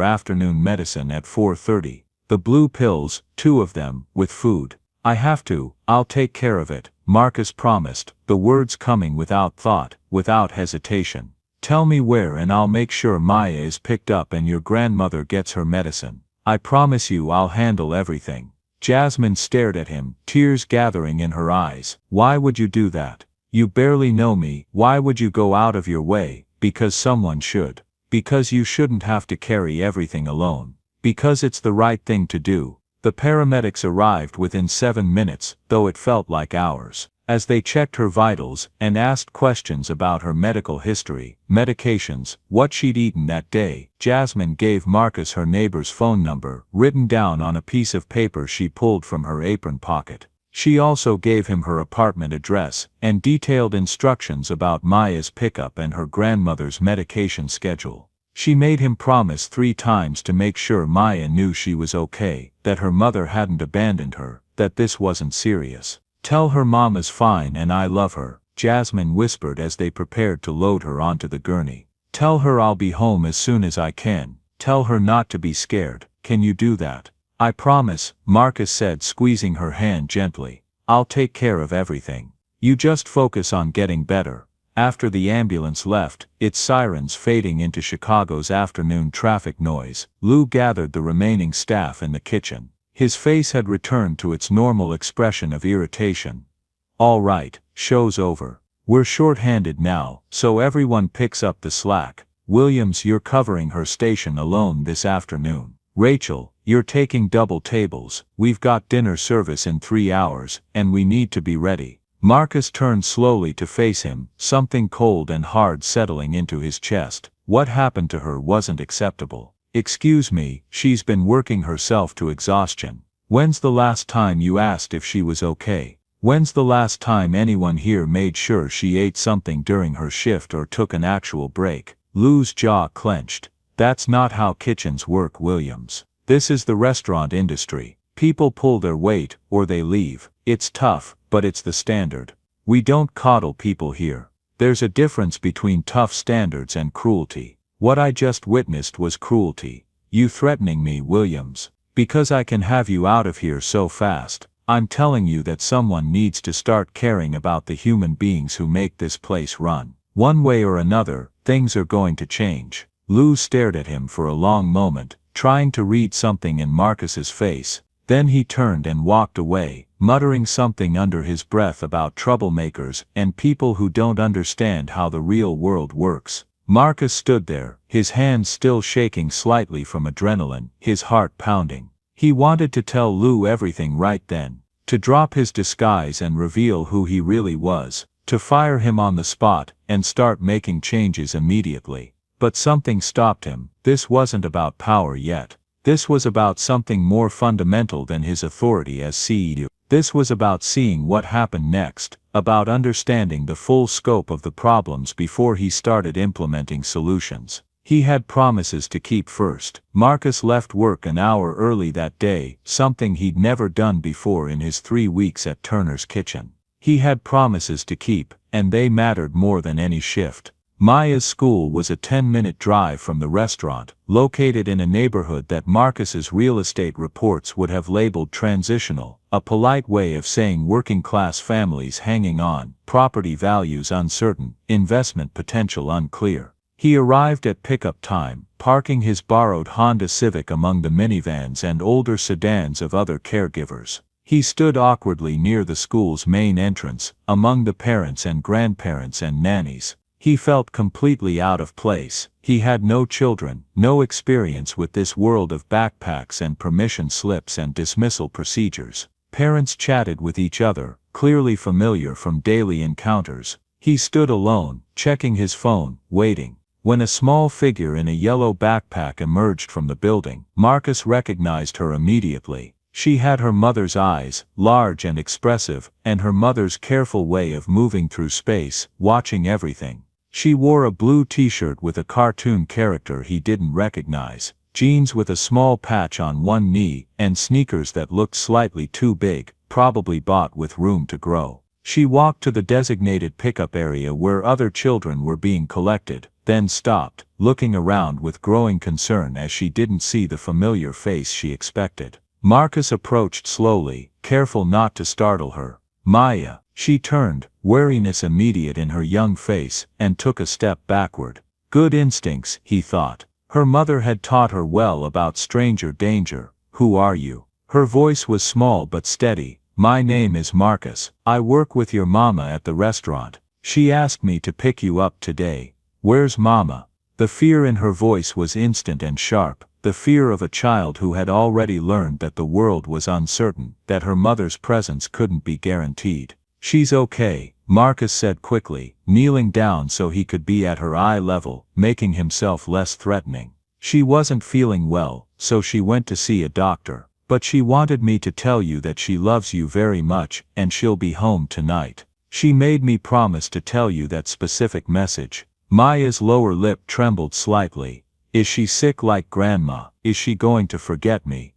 afternoon medicine at 4:30. The blue pills, 2 of them, with food. I have to, I'll take care of it, Marcus promised, the words coming without thought, without hesitation. Tell me where and I'll make sure Maya is picked up and your grandmother gets her medicine. I promise you I'll handle everything. Jasmine stared at him, tears gathering in her eyes. Why would you do that? You barely know me, why would you go out of your way? Because someone should. Because you shouldn't have to carry everything alone. Because it's the right thing to do. The paramedics arrived within 7 minutes, though it felt like hours. As they checked her vitals and asked questions about her medical history, medications, what she'd eaten that day, Jasmine gave Marcus her neighbor's phone number, written down on a piece of paper she pulled from her apron pocket. She also gave him her apartment address and detailed instructions about Maya's pickup and her grandmother's medication schedule. She made him promise 3 times to make sure Maya knew she was okay, that her mother hadn't abandoned her, that this wasn't serious. Tell her Mama's fine and I love her, Jasmine whispered as they prepared to load her onto the gurney. Tell her I'll be home as soon as I can. Tell her not to be scared. Can you do that? I promise, Marcus said, squeezing her hand gently. I'll take care of everything. You just focus on getting better. After the ambulance left, its sirens fading into Chicago's afternoon traffic noise, Lou gathered the remaining staff in the kitchen. His face had returned to its normal expression of irritation. All right, show's over. We're short-handed now, so everyone picks up the slack. Williams, you're covering her station alone this afternoon. Rachel, you're taking double tables. We've got dinner service in 3 hours, and we need to be ready. Marcus turned slowly to face him, something cold and hard settling into his chest. What happened to her wasn't acceptable. Excuse me, she's been working herself to exhaustion. When's the last time you asked if she was okay? When's the last time anyone here made sure she ate something during her shift or took an actual break? Lou's jaw clenched. That's not how kitchens work, Williams. This is the restaurant industry. People pull their weight, or they leave. It's tough, but it's the standard. We don't coddle people here. There's a difference between tough standards and cruelty. What I just witnessed was cruelty. You threatening me, Williams. Because I can have you out of here so fast. I'm telling you that someone needs to start caring about the human beings who make this place run. One way or another, things are going to change." Lou stared at him for a long moment, trying to read something in Marcus's face. Then he turned and walked away, muttering something under his breath about troublemakers and people who don't understand how the real world works. Marcus stood there, his hands still shaking slightly from adrenaline, his heart pounding. He wanted to tell Lou everything right then, to drop his disguise and reveal who he really was, to fire him on the spot and start making changes immediately. But something stopped him. This wasn't about power yet. This was about something more fundamental than his authority as CEO. This was about seeing what happened next, about understanding the full scope of the problems before he started implementing solutions. He had promises to keep first. Marcus left work an hour early that day, something he'd never done before in his 3 weeks at Turner's Kitchen. He had promises to keep, and they mattered more than any shift. Maya's school was a 10-minute drive from the restaurant, located in a neighborhood that Marcus's real estate reports would have labeled transitional, a polite way of saying working-class families hanging on, property values uncertain, investment potential unclear. He arrived at pickup time, parking his borrowed Honda Civic among the minivans and older sedans of other caregivers. He stood awkwardly near the school's main entrance, among the parents and grandparents and nannies. He felt completely out of place. He had no children, no experience with this world of backpacks and permission slips and dismissal procedures. Parents chatted with each other, clearly familiar from daily encounters. He stood alone, checking his phone, waiting. When a small figure in a yellow backpack emerged from the building, Marcus recognized her immediately. She had her mother's eyes, large and expressive, and her mother's careful way of moving through space, watching everything. She wore a blue t-shirt with a cartoon character he didn't recognize, jeans with a small patch on one knee, and sneakers that looked slightly too big, probably bought with room to grow. She walked to the designated pickup area where other children were being collected, then stopped, looking around with growing concern as she didn't see the familiar face she expected. Marcus approached slowly, careful not to startle her. "Maya." She turned, wariness immediate in her young face, and took a step backward. Good instincts, he thought. Her mother had taught her well about stranger danger. "Who are you?" Her voice was small but steady. "My name is Marcus. I work with your mama at the restaurant. She asked me to pick you up today. Where's mama?" The fear in her voice was instant and sharp, the fear of a child who had already learned that the world was uncertain, that her mother's presence couldn't be guaranteed. "She's okay," Marcus said quickly, kneeling down so he could be at her eye level, making himself less threatening. "She wasn't feeling well, so she went to see a doctor. But she wanted me to tell you that she loves you very much, and she'll be home tonight. She made me promise to tell you that specific message." Maya's lower lip trembled slightly. "Is she sick like grandma? Is she going to forget me?"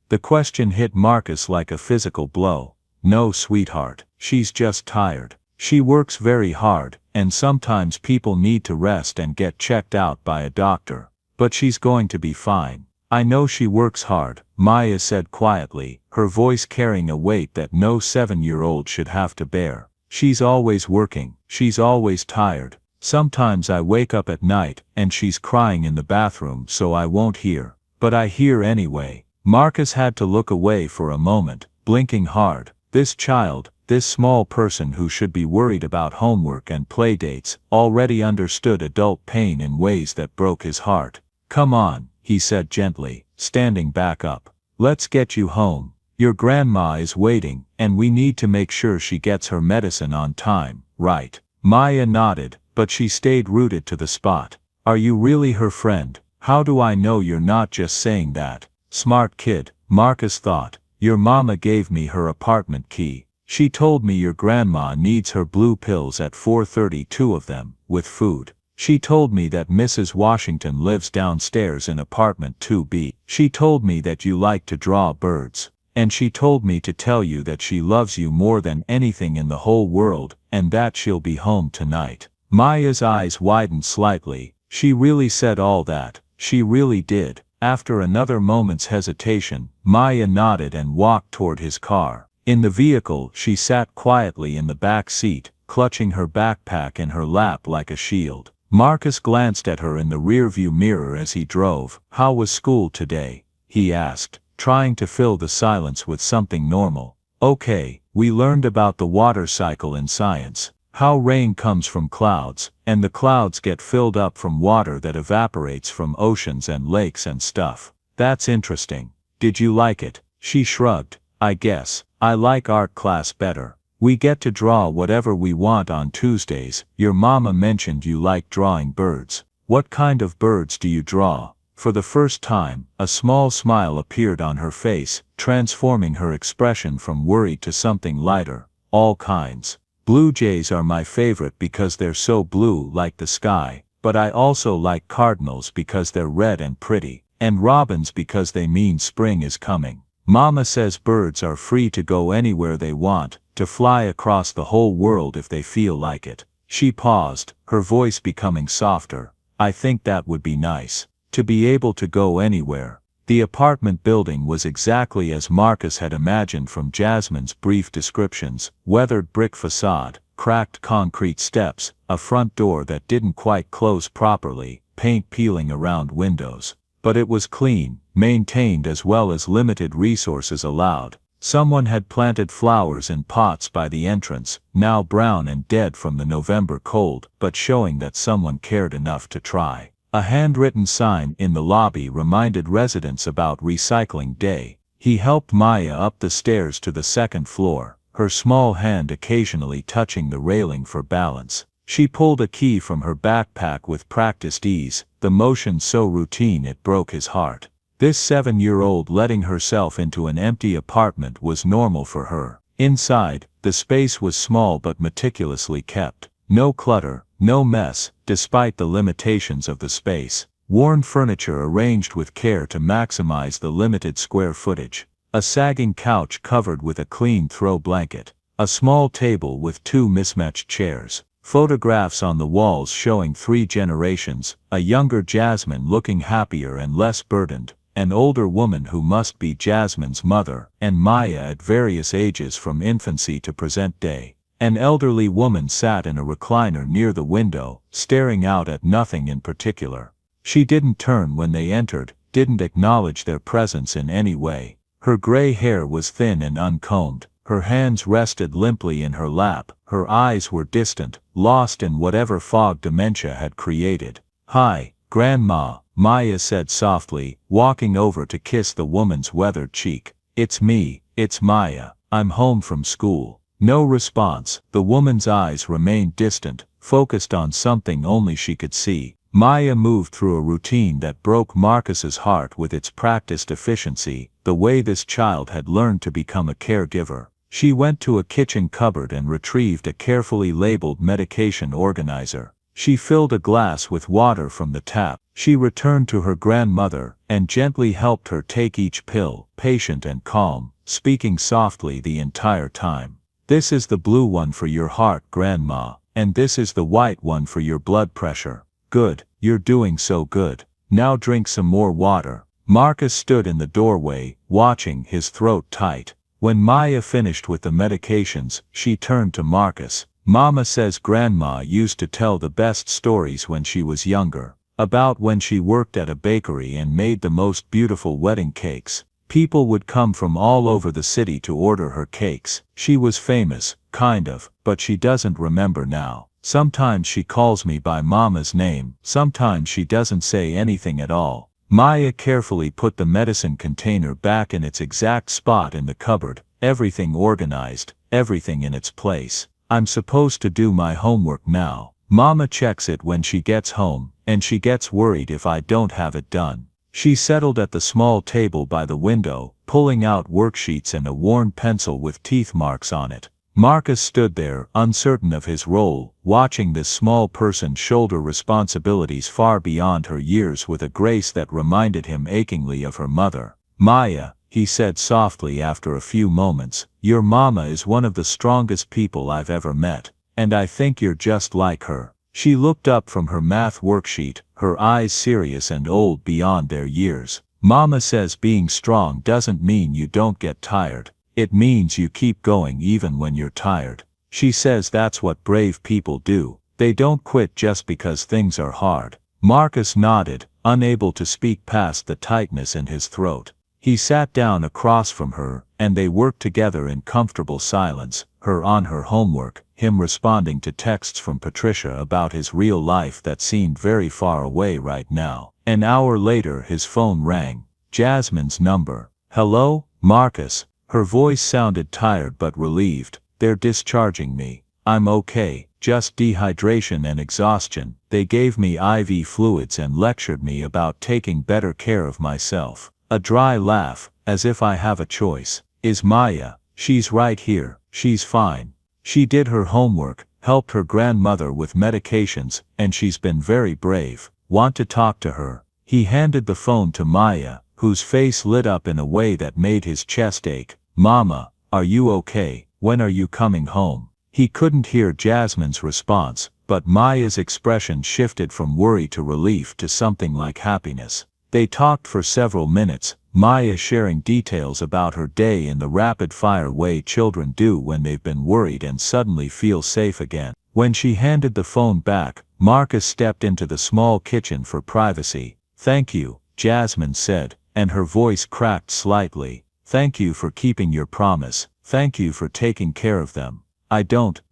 The question hit Marcus like a physical blow. "No, sweetheart, she's just tired. She works very hard, and sometimes people need to rest and get checked out by a doctor. But she's going to be fine. I know she works hard," Maya said quietly, her voice carrying a weight that no 7-year-old should have to bear. "She's always working, she's always tired. Sometimes I wake up at night, and she's crying in the bathroom so I won't hear. But I hear anyway." Marcus had to look away for a moment, blinking hard. This child, this small person who should be worried about homework and playdates, already understood adult pain in ways that broke his heart. "Come on," he said gently, standing back up. "Let's get you home. Your grandma is waiting, and we need to make sure she gets her medicine on time, right?" Maya nodded, but she stayed rooted to the spot. "Are you really her friend? How do I know you're not just saying that?" Smart kid, Marcus thought. "Your mama gave me her apartment key. She told me your grandma needs her blue pills at 4:30, 2 of them, with food. She told me that Mrs. Washington lives downstairs in apartment 2B. She told me that you like to draw birds. And she told me to tell you that she loves you more than anything in the whole world, and that she'll be home tonight." Maya's eyes widened slightly. She really said all that. She really did. After another moment's hesitation, Maya nodded and walked toward his car. In the vehicle, she sat quietly in the back seat, clutching her backpack in her lap like a shield. Marcus glanced at her in the rearview mirror as he drove. "How was school today?" he asked, trying to fill the silence with something normal. "Okay, we learned about the water cycle in science. How rain comes from clouds, and the clouds get filled up from water that evaporates from oceans and lakes and stuff. That's interesting. Did you like it?" She shrugged. "I guess. I like art class better. We get to draw whatever we want on Tuesdays. Your mama mentioned you like drawing birds. What kind of birds do you draw?" For the first time, a small smile appeared on her face, transforming her expression from worry to something lighter. "All kinds. Blue jays are my favorite because they're so blue like the sky, but I also like cardinals because they're red and pretty, and robins because they mean spring is coming. Mama says birds are free to go anywhere they want, to fly across the whole world if they feel like it." She paused, her voice becoming softer. "I think that would be nice. To be able to go anywhere." The apartment building was exactly as Marcus had imagined from Jasmine's brief descriptions: weathered brick facade, cracked concrete steps, a front door that didn't quite close properly, paint peeling around windows. But it was clean, maintained as well as limited resources allowed. Someone had planted flowers in pots by the entrance, now brown and dead from the November cold, but showing that someone cared enough to try. A handwritten sign in the lobby reminded residents about recycling day. He helped Maya up the stairs to the second floor, her small hand occasionally touching the railing for balance. She pulled a key from her backpack with practiced ease, the motion so routine it broke his heart. This 7-year-old letting herself into an empty apartment was normal for her. Inside, the space was small but meticulously kept. No clutter, no mess, despite the limitations of the space. Worn furniture arranged with care to maximize the limited square footage. A sagging couch covered with a clean throw blanket. A small table with 2 mismatched chairs. Photographs on the walls showing 3 generations, a younger Jasmine looking happier and less burdened, an older woman who must be Jasmine's mother, and Maya at various ages from infancy to present day. An elderly woman sat in a recliner near the window, staring out at nothing in particular. She didn't turn when they entered, didn't acknowledge their presence in any way. Her gray hair was thin and uncombed, her hands rested limply in her lap, her eyes were distant, lost in whatever fog dementia had created. "Hi, Grandma," Maya said softly, walking over to kiss the woman's weathered cheek. "It's me, it's Maya. I'm home from school." No response. The woman's eyes remained distant, focused on something only she could see. Maya moved through a routine that broke Marcus's heart with its practiced efficiency, the way this child had learned to become a caregiver. She went to a kitchen cupboard and retrieved a carefully labeled medication organizer. She filled a glass with water from the tap. She returned to her grandmother, and gently helped her take each pill, patient and calm, speaking softly the entire time. "This is the blue one for your heart, Grandma, and this is the white one for your blood pressure. Good, you're doing so good. Now drink some more water." Marcus stood in the doorway, watching, his throat tight. When Maya finished with the medications, she turned to Marcus. "Mama says Grandma used to tell the best stories when she was younger. About when she worked at a bakery and made the most beautiful wedding cakes. People would come from all over the city to order her cakes. She was famous, kind of, but she doesn't remember now. Sometimes she calls me by Mama's name, sometimes she doesn't say anything at all." Maya carefully put the medicine container back in its exact spot in the cupboard, everything organized, everything in its place. "I'm supposed to do my homework now. Mama checks it when she gets home, and she gets worried if I don't have it done." She settled at the small table by the window, pulling out worksheets and a worn pencil with teeth marks on it. Marcus stood there, uncertain of his role, watching this small person shoulder responsibilities far beyond her years with a grace that reminded him achingly of her mother. "Maya," he said softly after a few moments, "your mama is one of the strongest people I've ever met, and I think you're just like her." She looked up from her math worksheet, her eyes serious and old beyond their years. "Mama says being strong doesn't mean you don't get tired. It means you keep going even when you're tired. She says that's what brave people do. They don't quit just because things are hard. Marcus nodded, unable to speak past the tightness in his throat. He sat down across from her, and they worked together in comfortable silence, her on her homework, him responding to texts from Patricia about his real life that seemed very far away right now. An hour later his phone rang. Jasmine's number. "Hello, Marcus." Her voice sounded tired but relieved. "They're discharging me. I'm okay, just dehydration and exhaustion. They gave me IV fluids and lectured me about taking better care of myself." A dry laugh, "As if I have a choice. Is Maya?" "She's right here. She's fine. She did her homework, helped her grandmother with medications, and she's been very brave. Want to talk to her?" He handed the phone to Maya, whose face lit up in a way that made his chest ache. "Mama, are you okay? When are you coming home?" He couldn't hear Jasmine's response, but Maya's expression shifted from worry to relief to something like happiness. They talked for several minutes, Maya sharing details about her day in the rapid-fire way children do when they've been worried and suddenly feel safe again. When she handed the phone back, Marcus stepped into the small kitchen for privacy. "Thank you," Jasmine said, and her voice cracked slightly. "Thank you for keeping your promise. Thank you for taking care of them.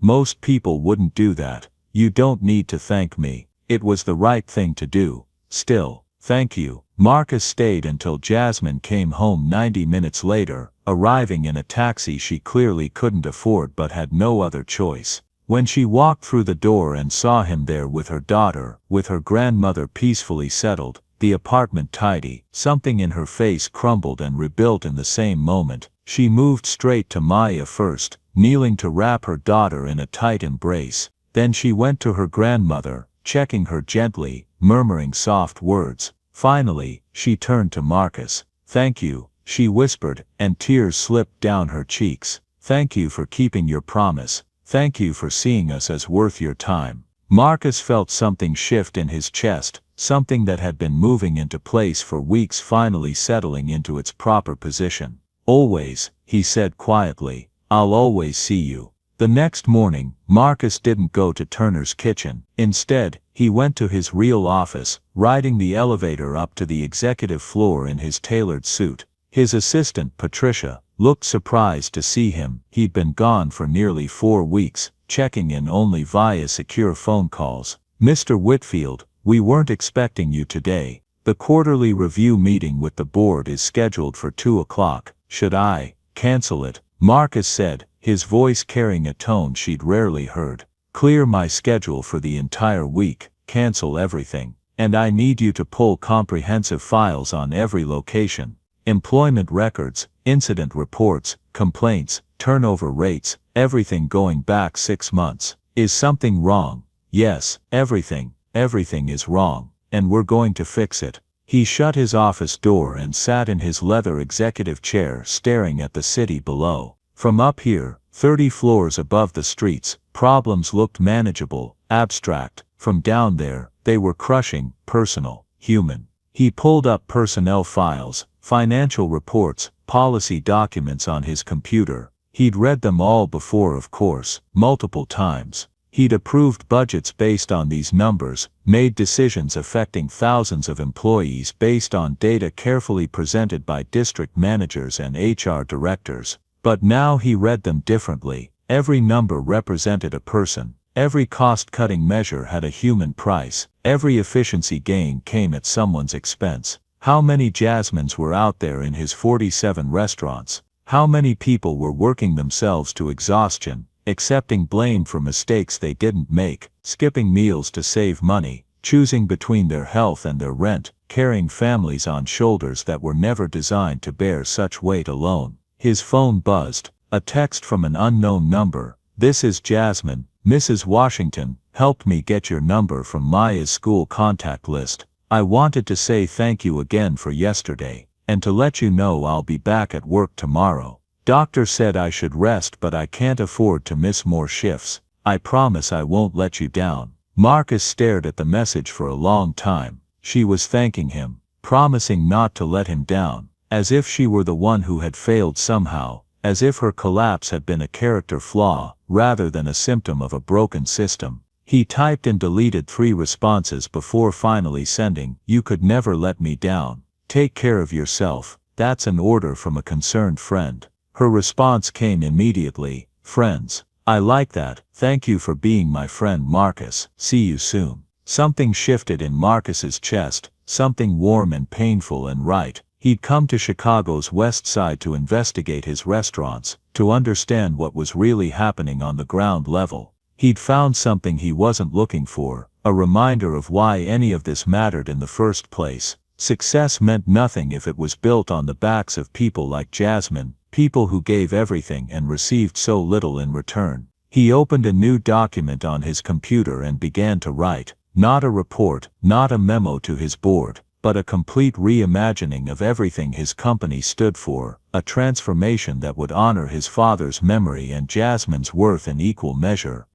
Most people wouldn't do that. You don't need to thank me. It was the right thing to do. Still, thank you." Marcus stayed until Jasmine came home 90 minutes later, arriving in a taxi she clearly couldn't afford but had no other choice. When she walked through the door and saw him there with her daughter, with her grandmother peacefully settled, the apartment tidy, something in her face crumbled and rebuilt in the same moment. She moved straight to Maya first, kneeling to wrap her daughter in a tight embrace. Then she went to her grandmother, checking her gently, murmuring soft words. Finally, she turned to Marcus. "Thank you," she whispered, and tears slipped down her cheeks. "Thank you for keeping your promise. Thank you for seeing us as worth your time." Marcus felt something shift in his chest, something that had been moving into place for weeks finally settling into its proper position. "Always," he said quietly. "I'll always see you." The next morning, Marcus didn't go to Turner's kitchen. Instead, he went to his real office, riding the elevator up to the executive floor in his tailored suit. His assistant, Patricia, looked surprised to see him. He'd been gone for nearly 4 weeks, checking in only via secure phone calls. "Mr. Whitfield, we weren't expecting you today. The quarterly review meeting with the board is scheduled for 2 o'clock. Should I cancel it?" Marcus said, his voice carrying a tone she'd rarely heard. "Clear my schedule for the entire week, cancel everything. And I need you to pull comprehensive files on every location. Employment records, incident reports, complaints, turnover rates, everything going back 6 months. Is something wrong?" "Yes, everything is wrong, and we're going to fix it." He shut his office door and sat in his leather executive chair staring at the city below. From up here, 30 floors above the streets, problems looked manageable, abstract. From down there, they were crushing, personal, human. He pulled up personnel files, financial reports, policy documents on his computer. He'd read them all before, of course, multiple times. He'd approved budgets based on these numbers, made decisions affecting thousands of employees based on data carefully presented by district managers and HR directors. But now he read them differently. Every number represented a person. Every cost-cutting measure had a human price. Every efficiency gain came at someone's expense. How many Jasmines were out there in his 47 restaurants? How many people were working themselves to exhaustion, accepting blame for mistakes they didn't make, skipping meals to save money, choosing between their health and their rent, carrying families on shoulders that were never designed to bear such weight alone? His phone buzzed. A text from an unknown number. "This is Jasmine. Mrs. Washington helped me get your number from Maya's school contact list. I wanted to say thank you again for yesterday, and to let you know I'll be back at work tomorrow. Doctor said I should rest, but I can't afford to miss more shifts. I promise I won't let you down." Marcus stared at the message for a long time. She was thanking him, promising not to let him down, as if she were the one who had failed somehow, as if her collapse had been a character flaw, rather than a symptom of a broken system. He typed and deleted 3 responses before finally sending, "You could never let me down. Take care of yourself. That's an order from a concerned friend." Her response came immediately, "Friends. I like that. Thank you for being my friend, Marcus. See you soon." Something shifted in Marcus's chest, something warm and painful and right. He'd come to Chicago's West Side to investigate his restaurants, to understand what was really happening on the ground level. He'd found something he wasn't looking for, a reminder of why any of this mattered in the first place. Success meant nothing if it was built on the backs of people like Jasmine, people who gave everything and received so little in return. He opened a new document on his computer and began to write, not a report, not a memo to his board, but a complete reimagining of everything his company stood for, a transformation that would honor his father's memory and Jasmine's worth in equal measure.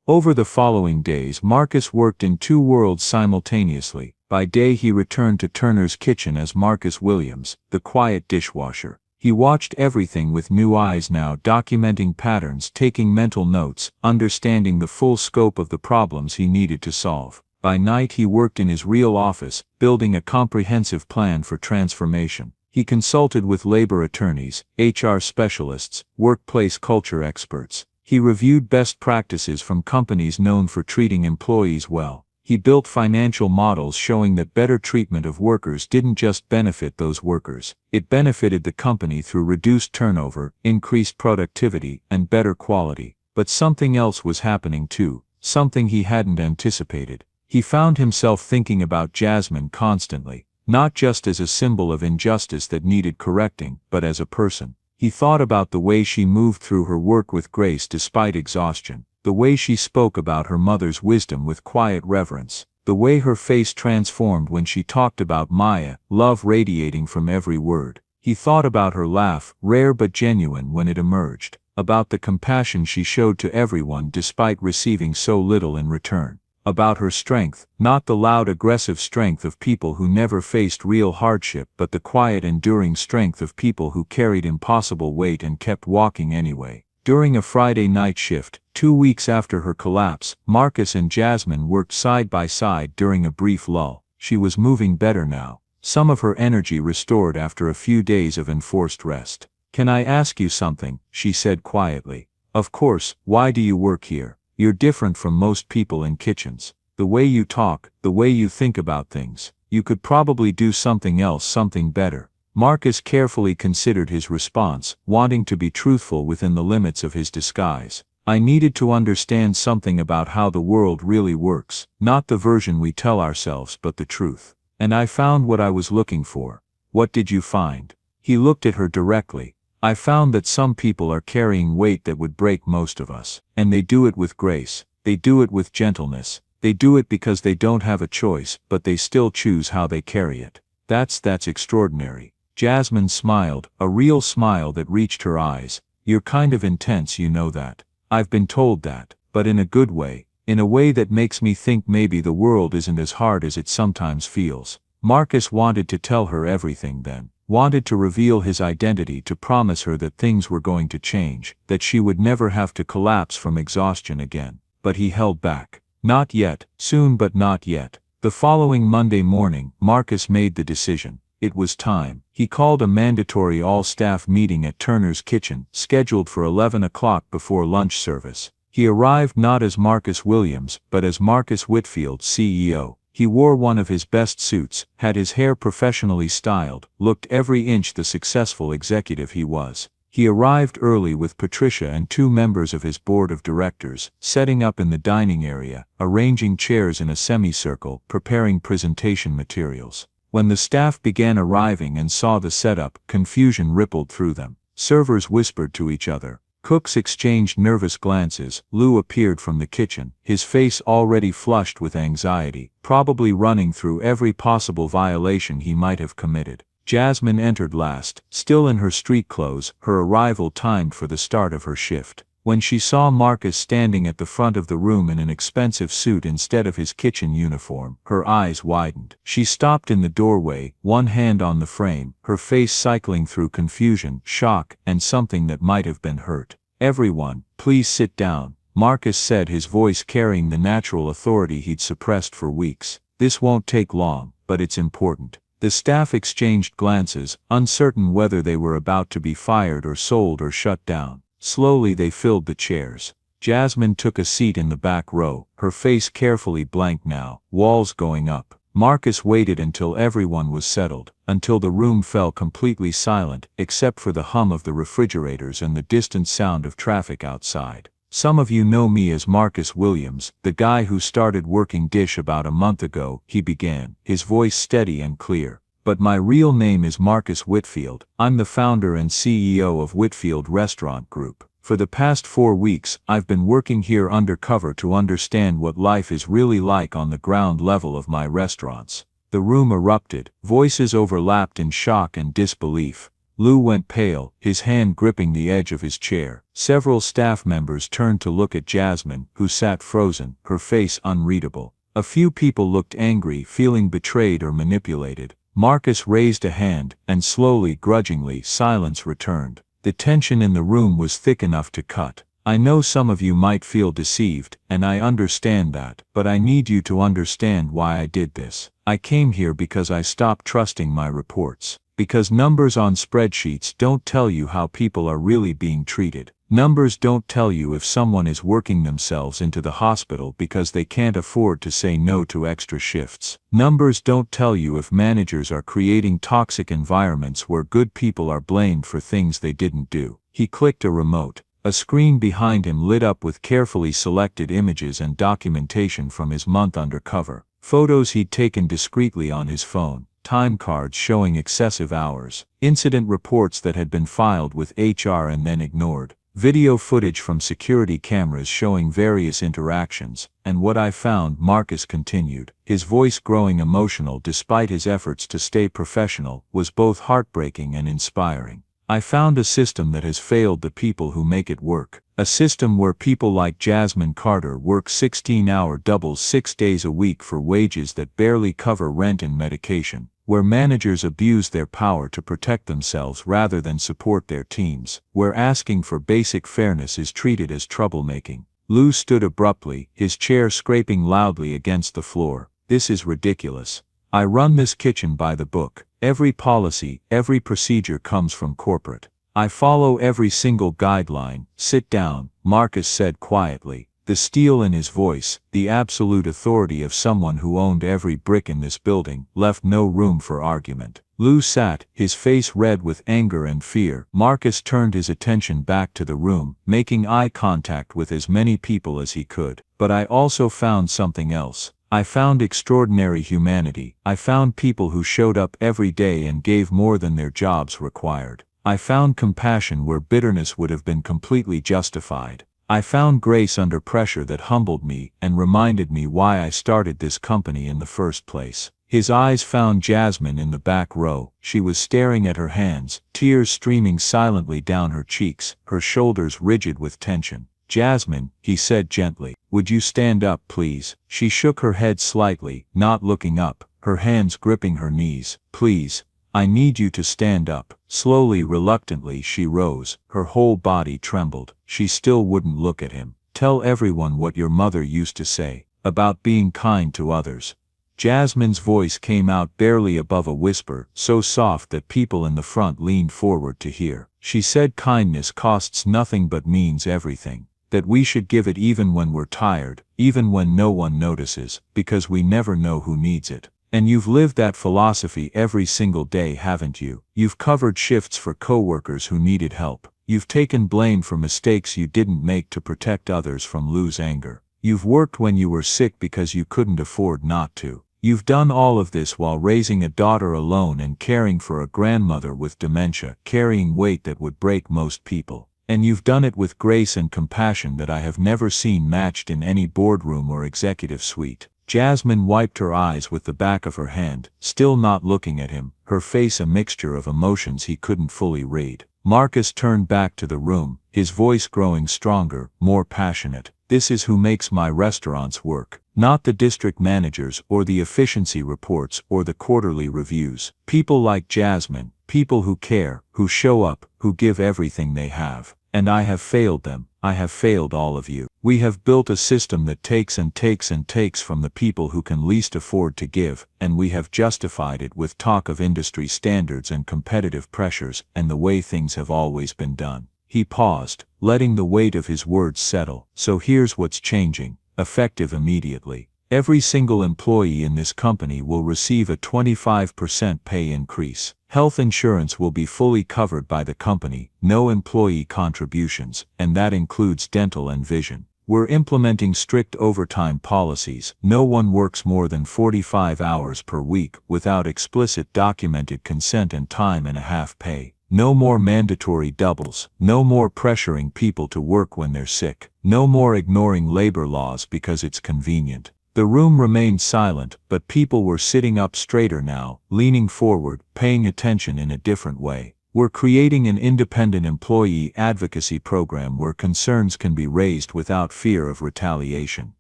Over the following days, Marcus worked in 2 worlds simultaneously. By day he returned to Turner's Kitchen as Marcus Williams, the quiet dishwasher. He watched everything with new eyes now, documenting patterns, taking mental notes, understanding the full scope of the problems he needed to solve. By night he worked in his real office, building a comprehensive plan for transformation. He consulted with labor attorneys, HR specialists, workplace culture experts. He reviewed best practices from companies known for treating employees well. He built financial models showing that better treatment of workers didn't just benefit those workers, it benefited the company through reduced turnover, increased productivity, and better quality. But something else was happening too, something he hadn't anticipated. He found himself thinking about Jasmine constantly, not just as a symbol of injustice that needed correcting, but as a person. He thought about the way she moved through her work with grace despite exhaustion, the way she spoke about her mother's wisdom with quiet reverence, the way her face transformed when she talked about Maya, love radiating from every word. He thought about her laugh, rare but genuine when it emerged, about the compassion she showed to everyone despite receiving so little in return, about her strength, not the loud aggressive strength of people who never faced real hardship, but the quiet enduring strength of people who carried impossible weight and kept walking anyway. During a Friday night shift, 2 weeks after her collapse, Marcus and Jasmine worked side by side during a brief lull. She was moving better now, some of her energy restored after a few days of enforced rest. "Can I ask you something?" she said quietly. "Of course. Why do you work here? You're different from most people in kitchens. The way you talk, the way you think about things. You could probably do something else, something better." Marcus carefully considered his response, wanting to be truthful within the limits of his disguise. "I needed to understand something about how the world really works, not the version we tell ourselves but the truth. And I found what I was looking for." "What did you find?" He looked at her directly. "I found that some people are carrying weight that would break most of us. And they do it with grace. They do it with gentleness. They do it because they don't have a choice, but they still choose how they carry it. That's extraordinary." Jasmine smiled, a real smile that reached her eyes. "You're kind of intense, you know that. I've been told that, but in a good way, in a way that makes me think maybe the world isn't as hard as it sometimes feels." Marcus wanted to tell her everything then, wanted to reveal his identity, to promise her that things were going to change, that she would never have to collapse from exhaustion again. But he held back. Not yet, soon but not yet. The following Monday morning, Marcus made the decision. It was time. He called a mandatory all-staff meeting at Turner's Kitchen, scheduled for 11 o'clock before lunch service. He arrived not as Marcus Williams, but as Marcus Whitfield, CEO. He wore one of his best suits, had his hair professionally styled, looked every inch the successful executive he was. He arrived early with Patricia and 2 members of his board of directors, setting up in the dining area, arranging chairs in a semicircle, preparing presentation materials. When the staff began arriving and saw the setup, confusion rippled through them. Servers whispered to each other. Cooks exchanged nervous glances. Lou appeared from the kitchen, his face already flushed with anxiety, probably running through every possible violation he might have committed. Jasmine entered last, still in her street clothes, her arrival timed for the start of her shift. When she saw Marcus standing at the front of the room in an expensive suit instead of his kitchen uniform, her eyes widened. She stopped in the doorway, one hand on the frame, her face cycling through confusion, shock, and something that might have been hurt. "Everyone, please sit down," Marcus said, his voice carrying the natural authority he'd suppressed for weeks. "This won't take long, but it's important." The staff exchanged glances, uncertain whether they were about to be fired or sold or shut down. Slowly they filled the chairs. Jasmine took a seat in the back row, her face carefully blank now, walls going up. Marcus waited until everyone was settled, until the room fell completely silent, except for the hum of the refrigerators and the distant sound of traffic outside. "Some of you know me as Marcus Williams, the guy who started working Dish about a month ago," he began, his voice steady and clear. "But my real name is Marcus Whitfield. I'm the founder and CEO of Whitfield Restaurant Group. For the past 4 weeks, I've been working here undercover to understand what life is really like on the ground level of my restaurants." The room erupted, voices overlapped in shock and disbelief. Lou went pale, his hand gripping the edge of his chair. Several staff members turned to look at Jasmine, who sat frozen, her face unreadable. A few people looked angry, feeling betrayed or manipulated. Marcus raised a hand, and slowly, grudgingly, silence returned. The tension in the room was thick enough to cut. "I know some of you might feel deceived, and I understand that, but I need you to understand why I did this. I came here because I stopped trusting my reports. Because numbers on spreadsheets don't tell you how people are really being treated. Numbers don't tell you if someone is working themselves into the hospital because they can't afford to say no to extra shifts. Numbers don't tell you if managers are creating toxic environments where good people are blamed for things they didn't do." He clicked a remote. A screen behind him lit up with carefully selected images and documentation from his month undercover. Photos he'd taken discreetly on his phone. Time cards showing excessive hours. Incident reports that had been filed with HR and then ignored. Video footage from security cameras showing various interactions. "And what I found," Marcus continued, his voice growing emotional despite his efforts to stay professional, "was both heartbreaking and inspiring. I found a system that has failed the people who make it work. A system where people like Jasmine Carter work 16-hour doubles 6 days a week for wages that barely cover rent and medication. Where managers abuse their power to protect themselves rather than support their teams. Where asking for basic fairness is treated as troublemaking." Lou stood abruptly, his chair scraping loudly against the floor. "This is ridiculous. I run this kitchen by the book. Every policy, every procedure comes from corporate. I follow every single guideline." "Sit down," Marcus said quietly. The steel in his voice, the absolute authority of someone who owned every brick in this building, left no room for argument. Lou sat, his face red with anger and fear. Marcus turned his attention back to the room, making eye contact with as many people as he could. "But I also found something else. I found extraordinary humanity. I found people who showed up every day and gave more than their jobs required. I found compassion where bitterness would have been completely justified. I found grace under pressure that humbled me and reminded me why I started this company in the first place." His eyes found Jasmine in the back row. She was staring at her hands, tears streaming silently down her cheeks, her shoulders rigid with tension. "Jasmine," he said gently, "would you stand up please?" She shook her head slightly, not looking up, her hands gripping her knees. "Please. I need you to stand up." Slowly, reluctantly she rose, her whole body trembled. She still wouldn't look at him. "Tell everyone what your mother used to say, about being kind to others." Jasmine's voice came out barely above a whisper, so soft that people in the front leaned forward to hear. She said kindness costs nothing but means everything. That we should give it even when we're tired, even when no one notices, because we never know who needs it. And you've lived that philosophy every single day, haven't you? You've covered shifts for coworkers who needed help. You've taken blame for mistakes you didn't make to protect others from Lou's anger. You've worked when you were sick because you couldn't afford not to. You've done all of this while raising a daughter alone and caring for a grandmother with dementia, carrying weight that would break most people. And you've done it with grace and compassion that I have never seen matched in any boardroom or executive suite. Jasmine wiped her eyes with the back of her hand, still not looking at him, her face a mixture of emotions he couldn't fully read. Marcus turned back to the room, his voice growing stronger, more passionate. This is who makes my restaurants work. Not the district managers or the efficiency reports or the quarterly reviews. People like Jasmine, people who care, who show up, who give everything they have. And I have failed them. I have failed all of you. We have built a system that takes and takes and takes from the people who can least afford to give, and we have justified it with talk of industry standards and competitive pressures and the way things have always been done. He paused, letting the weight of his words settle. So here's what's changing, effective immediately. Every single employee in this company will receive a 25% pay increase. Health insurance will be fully covered by the company, no employee contributions, and that includes dental and vision. We're implementing strict overtime policies. No one works more than 45 hours per week without explicit documented consent and time and a half pay. No more mandatory doubles. No more pressuring people to work when they're sick. No more ignoring labor laws because it's convenient. The room remained silent, but people were sitting up straighter now, leaning forward, paying attention in a different way. We're creating an independent employee advocacy program where concerns can be raised without fear of retaliation.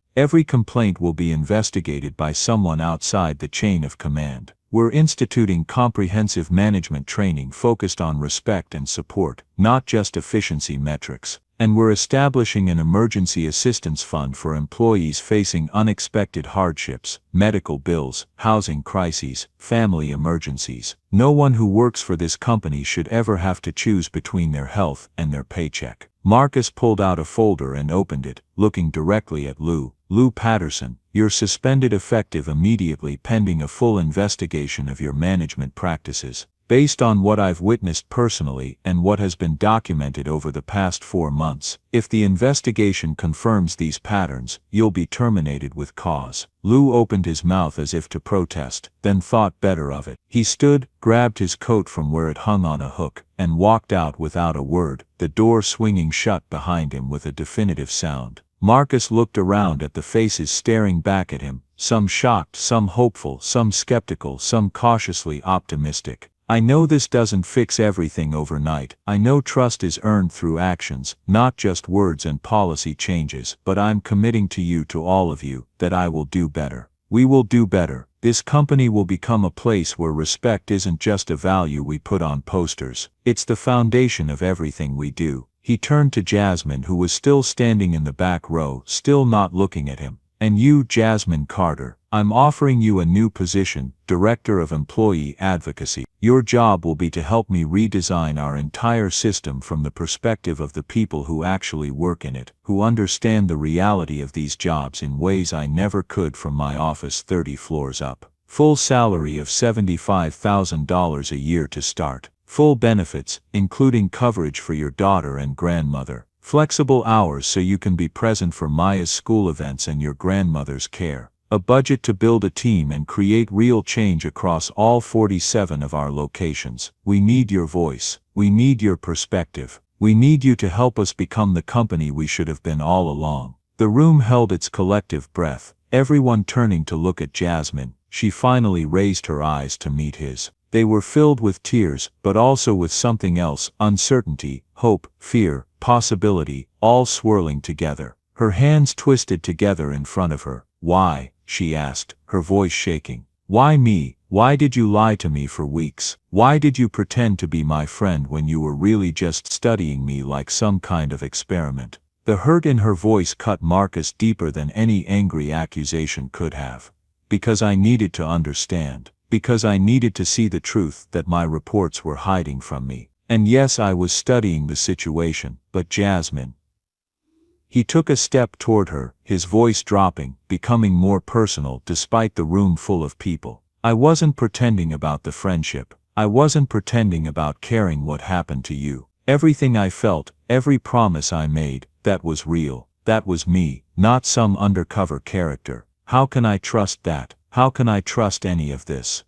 Every complaint will be investigated by someone outside the chain of command. We're instituting comprehensive management training focused on respect and support, not just efficiency metrics. And we're establishing an emergency assistance fund for employees facing unexpected hardships, medical bills, housing crises, family emergencies. No one who works for this company should ever have to choose between their health and their paycheck. Marcus pulled out a folder and opened it, looking directly at Lou. Lou Patterson, you're suspended effective immediately pending a full investigation of your management practices. Based on what I've witnessed personally and what has been documented over the past 4 months, if the investigation confirms these patterns, you'll be terminated with cause. Lou opened his mouth as if to protest, then thought better of it. He stood, grabbed his coat from where it hung on a hook, and walked out without a word, the door swinging shut behind him with a definitive sound. Marcus looked around at the faces staring back at him, some shocked, some hopeful, some skeptical, some cautiously optimistic. I know this doesn't fix everything overnight. I know trust is earned through actions, not just words and policy changes, but I'm committing to you, to all of you, that I will do better. We will do better. This company will become a place where respect isn't just a value we put on posters. It's the foundation of everything we do. He turned to Jasmine, who was still standing in the back row, still not looking at him. And you, Jasmine Carter, I'm offering you a new position, Director of Employee Advocacy. Your job will be to help me redesign our entire system from the perspective of the people who actually work in it, who understand the reality of these jobs in ways I never could from my office 30 floors up. Full salary of $75,000 a year to start. Full benefits, including coverage for your daughter and grandmother. Flexible hours so you can be present for Maya's school events and your grandmother's care. A budget to build a team and create real change across all 47 of our locations. We need your voice. We need your perspective. We need you to help us become the company we should have been all along. The room held its collective breath, everyone turning to look at Jasmine. She finally raised her eyes to meet his. They were filled with tears, but also with something else, uncertainty, hope, fear, possibility, all swirling together. Her hands twisted together in front of her. Why? She asked, her voice shaking. Why me? Why did you lie to me for weeks? Why did you pretend to be my friend when you were really just studying me like some kind of experiment? The hurt in her voice cut Marcus deeper than any angry accusation could have. Because I needed to understand. Because I needed to see the truth that my reports were hiding from me. And yes, I was studying the situation, but Jasmine. He took a step toward her, his voice dropping, becoming more personal despite the room full of people. I wasn't pretending about the friendship. I wasn't pretending about caring what happened to you. Everything I felt, every promise I made, that was real. That was me, not some undercover character. How can I trust that? How can I trust any of this?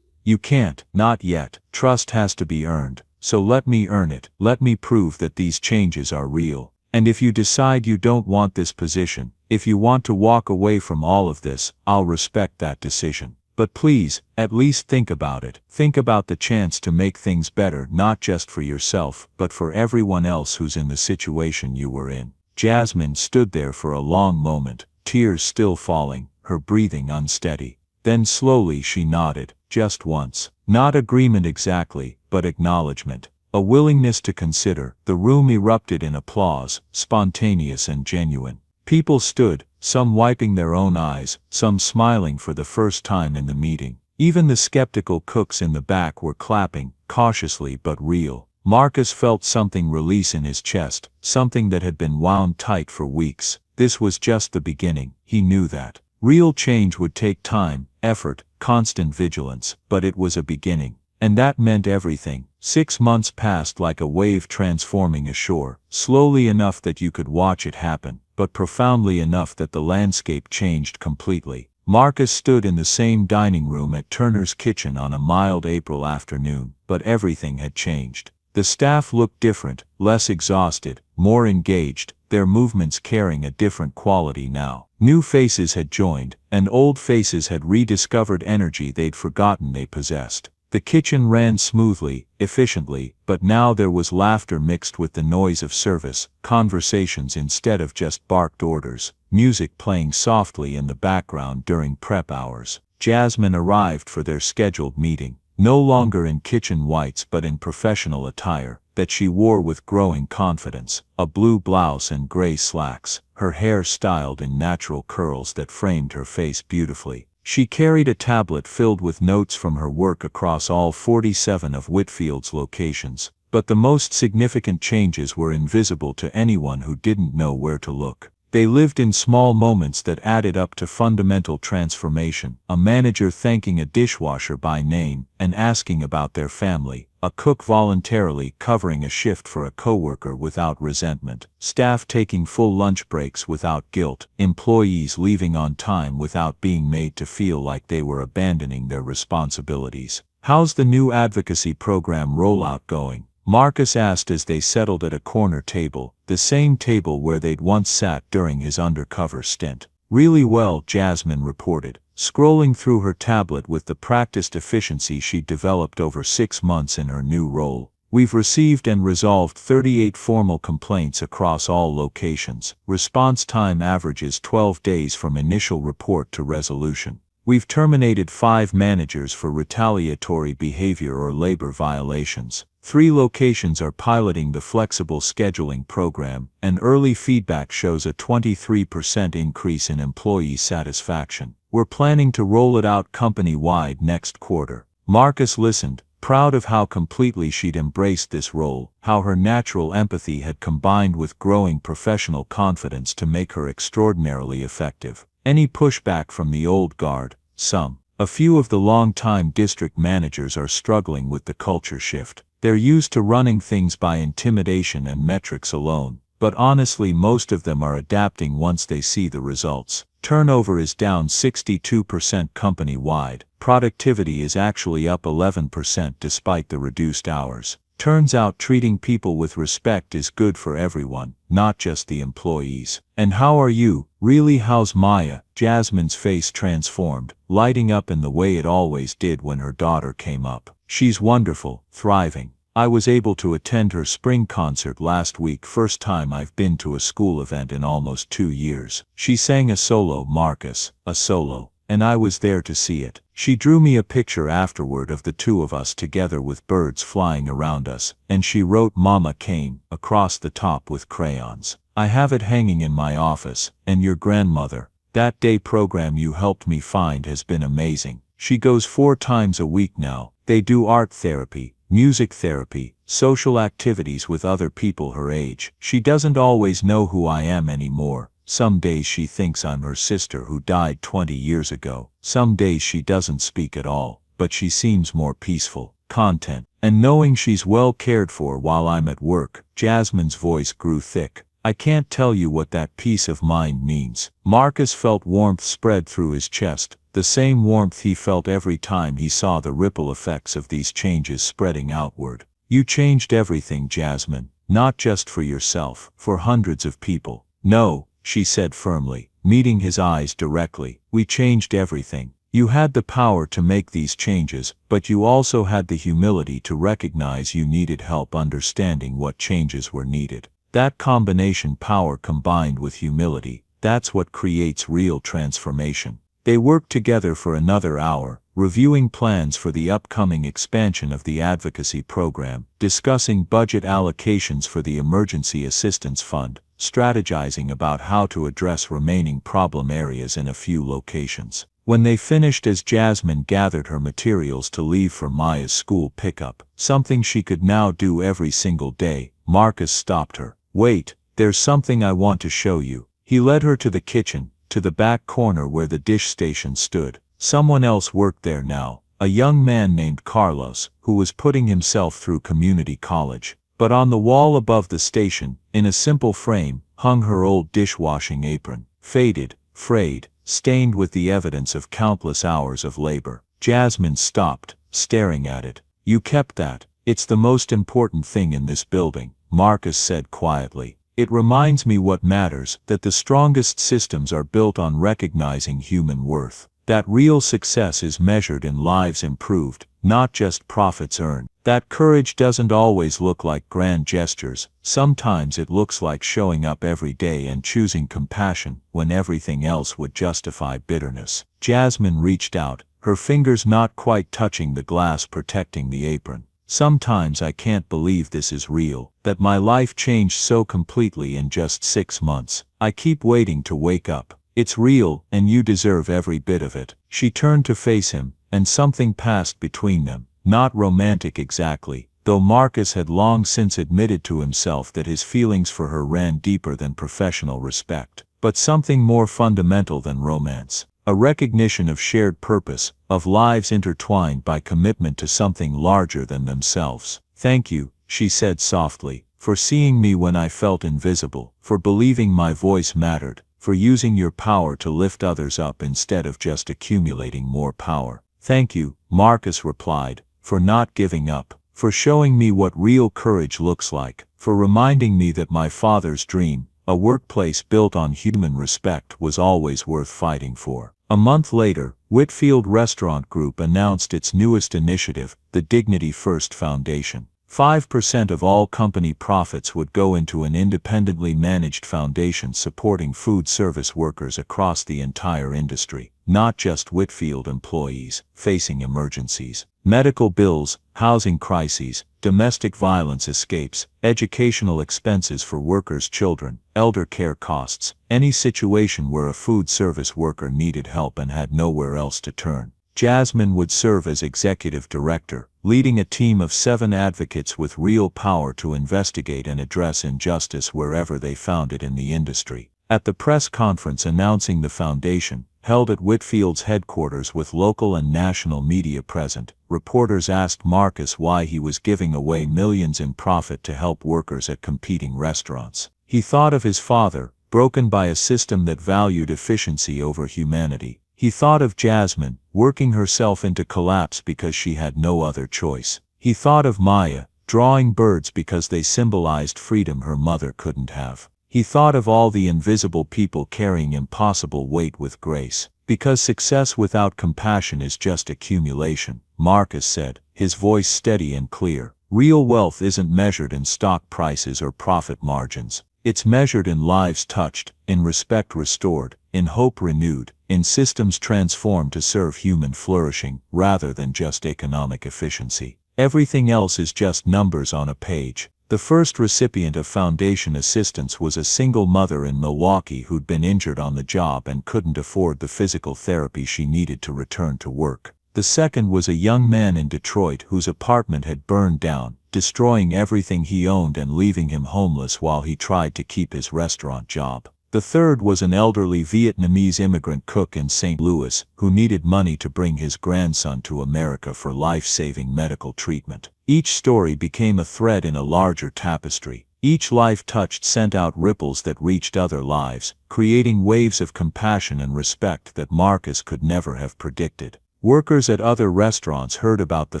You can't, not yet. Trust has to be earned. So let me earn it. Let me prove that these changes are real. And if you decide you don't want this position, if you want to walk away from all of this, I'll respect that decision. But please, at least think about it. Think about the chance to make things better, not just for yourself, but for everyone else who's in the situation you were in." Jasmine stood there for a long moment, tears still falling, her breathing unsteady. Then slowly she nodded, just once. Not agreement exactly, but acknowledgement. A willingness to consider. The room erupted in applause, spontaneous and genuine. People stood, some wiping their own eyes, some smiling for the first time in the meeting. Even the skeptical cooks in the back were clapping, cautiously but real. Marcus felt something release in his chest, something that had been wound tight for weeks. This was just the beginning, he knew that. Real change would take time, effort, constant vigilance, but it was a beginning. And that meant everything. 6 months passed like a wave transforming ashore, slowly enough that you could watch it happen, but profoundly enough that the landscape changed completely. Marcus stood in the same dining room at Turner's Kitchen on a mild April afternoon, but everything had changed. The staff looked different, less exhausted, more engaged, their movements carrying a different quality now. New faces had joined, and old faces had rediscovered energy they'd forgotten they possessed. The kitchen ran smoothly, efficiently, but now there was laughter mixed with the noise of service, conversations instead of just barked orders, music playing softly in the background during prep hours. Jasmine arrived for their scheduled meeting, no longer in kitchen whites but in professional attire, that she wore with growing confidence, a blue blouse and gray slacks, her hair styled in natural curls that framed her face beautifully. She carried a tablet filled with notes from her work across all 47 of Whitfield's locations, but the most significant changes were invisible to anyone who didn't know where to look. They lived in small moments that added up to fundamental transformation: a manager thanking a dishwasher by name and asking about their family, a cook voluntarily covering a shift for a coworker without resentment, staff taking full lunch breaks without guilt, employees leaving on time without being made to feel like they were abandoning their responsibilities. "How's the new advocacy program rollout going?" Marcus asked as they settled at a corner table, the same table where they'd once sat during his undercover stint. "Really well," Jasmine reported, scrolling through her tablet with the practiced efficiency she'd developed over 6 months in her new role. "We've received and resolved 38 formal complaints across all locations. Response time averages 12 days from initial report to resolution. We've terminated 5 managers for retaliatory behavior or labor violations. 3 locations are piloting the flexible scheduling program, and early feedback shows a 23% increase in employee satisfaction. We're planning to roll it out company-wide next quarter." Marcus listened, proud of how completely she'd embraced this role, how her natural empathy had combined with growing professional confidence to make her extraordinarily effective. Any pushback from the old guard? Some. A few of the long-time district managers are struggling with the culture shift. They're used to running things by intimidation and metrics alone, but honestly most of them are adapting once they see the results. Turnover is down 62% company-wide. Productivity is actually up 11% despite the reduced hours. Turns out treating people with respect is good for everyone, not just the employees. "And how are you? Really, how's Maya?" Jasmine's face transformed, lighting up in the way it always did when her daughter came up. "She's wonderful, thriving. I was able to attend her spring concert last week, first time I've been to a school event in almost 2 years. She sang a solo, Marcus, a solo, and I was there to see it. She drew me a picture afterward of the 2 of us together with birds flying around us, and she wrote 'Mama came' across the top with crayons. I have it hanging in my office. And your grandmother, that day program you helped me find has been amazing. She goes 4 times a week now. They do art therapy, music therapy, social activities with other people her age. She doesn't always know who I am anymore. Some days she thinks I'm her sister who died 20 years ago. Some days she doesn't speak at all, but she seems more peaceful, content, and knowing she's well cared for while I'm at work." Jasmine's voice grew thick. "I can't tell you what that peace of mind means." Marcus felt warmth spread through his chest, the same warmth he felt every time he saw the ripple effects of these changes spreading outward. "You changed everything, Jasmine, not just for yourself, for hundreds of people." "No," she said firmly, meeting his eyes directly. "We changed everything. You had the power to make these changes, but you also had the humility to recognize you needed help understanding what changes were needed. That combination, power combined with humility, that's what creates real transformation. They worked together for another hour, reviewing plans for the upcoming expansion of the advocacy program, discussing budget allocations for the Emergency Assistance Fund, strategizing about how to address remaining problem areas in a few locations. When they finished, as Jasmine gathered her materials to leave for Maya's school pickup, something she could now do every single day, Marcus stopped her. "Wait, there's something I want to show you." He led her to the kitchen, to the back corner where the dish station stood. Someone else worked there now, a young man named Carlos, who was putting himself through community college. But on the wall above the station, in a simple frame, hung her old dishwashing apron, faded, frayed, stained with the evidence of countless hours of labor. Jasmine stopped, staring at it. "You kept that. It's the most important thing in this building," Marcus said quietly. "It reminds me what matters, that the strongest systems are built on recognizing human worth. That real success is measured in lives improved, not just profits earned. That courage doesn't always look like grand gestures, sometimes it looks like showing up every day and choosing compassion when everything else would justify bitterness." Jasmine reached out, her fingers not quite touching the glass protecting the apron. "Sometimes I can't believe this is real, that my life changed so completely in just 6 months. I keep waiting to wake up. It's real, and you deserve every bit of it." She turned to face him, and something passed between them. Not romantic exactly, though Marcus had long since admitted to himself that his feelings for her ran deeper than professional respect, but something more fundamental than romance. A recognition of shared purpose, of lives intertwined by commitment to something larger than themselves. "Thank you," she said softly, "for seeing me when I felt invisible, for believing my voice mattered, for using your power to lift others up instead of just accumulating more power." "Thank you," Marcus replied, "for not giving up, for showing me what real courage looks like, for reminding me that my father's dream, a workplace built on human respect, was always worth fighting for." A month later, Whitfield Restaurant Group announced its newest initiative, the Dignity First Foundation. 5% of all company profits would go into an independently managed foundation supporting food service workers across the entire industry, not just Whitfield employees facing emergencies. Medical bills, housing crises, domestic violence escapes, educational expenses for workers' children, elder care costs, any situation where a food service worker needed help and had nowhere else to turn. Jasmine would serve as executive director, leading a team of 7 advocates with real power to investigate and address injustice wherever they found it in the industry. At the press conference announcing the foundation, held at Whitfield's headquarters with local and national media present, reporters asked Marcus why he was giving away millions in profit to help workers at competing restaurants. He thought of his father, broken by a system that valued efficiency over humanity. He thought of Jasmine, working herself into collapse because she had no other choice. He thought of Maya, drawing birds because they symbolized freedom her mother couldn't have. He thought of all the invisible people carrying impossible weight with grace. "Because success without compassion is just accumulation," Marcus said, his voice steady and clear. "Real wealth isn't measured in stock prices or profit margins. It's measured in lives touched, in respect restored, in hope renewed, in systems transformed to serve human flourishing, rather than just economic efficiency. Everything else is just numbers on a page." The first recipient of foundation assistance was a single mother in Milwaukee who'd been injured on the job and couldn't afford the physical therapy she needed to return to work. The second was a young man in Detroit whose apartment had burned down, destroying everything he owned and leaving him homeless while he tried to keep his restaurant job. The third was an elderly Vietnamese immigrant cook in St. Louis who needed money to bring his grandson to America for life-saving medical treatment. Each story became a thread in a larger tapestry. Each life touched sent out ripples that reached other lives, creating waves of compassion and respect that Marcus could never have predicted. Workers at other restaurants heard about the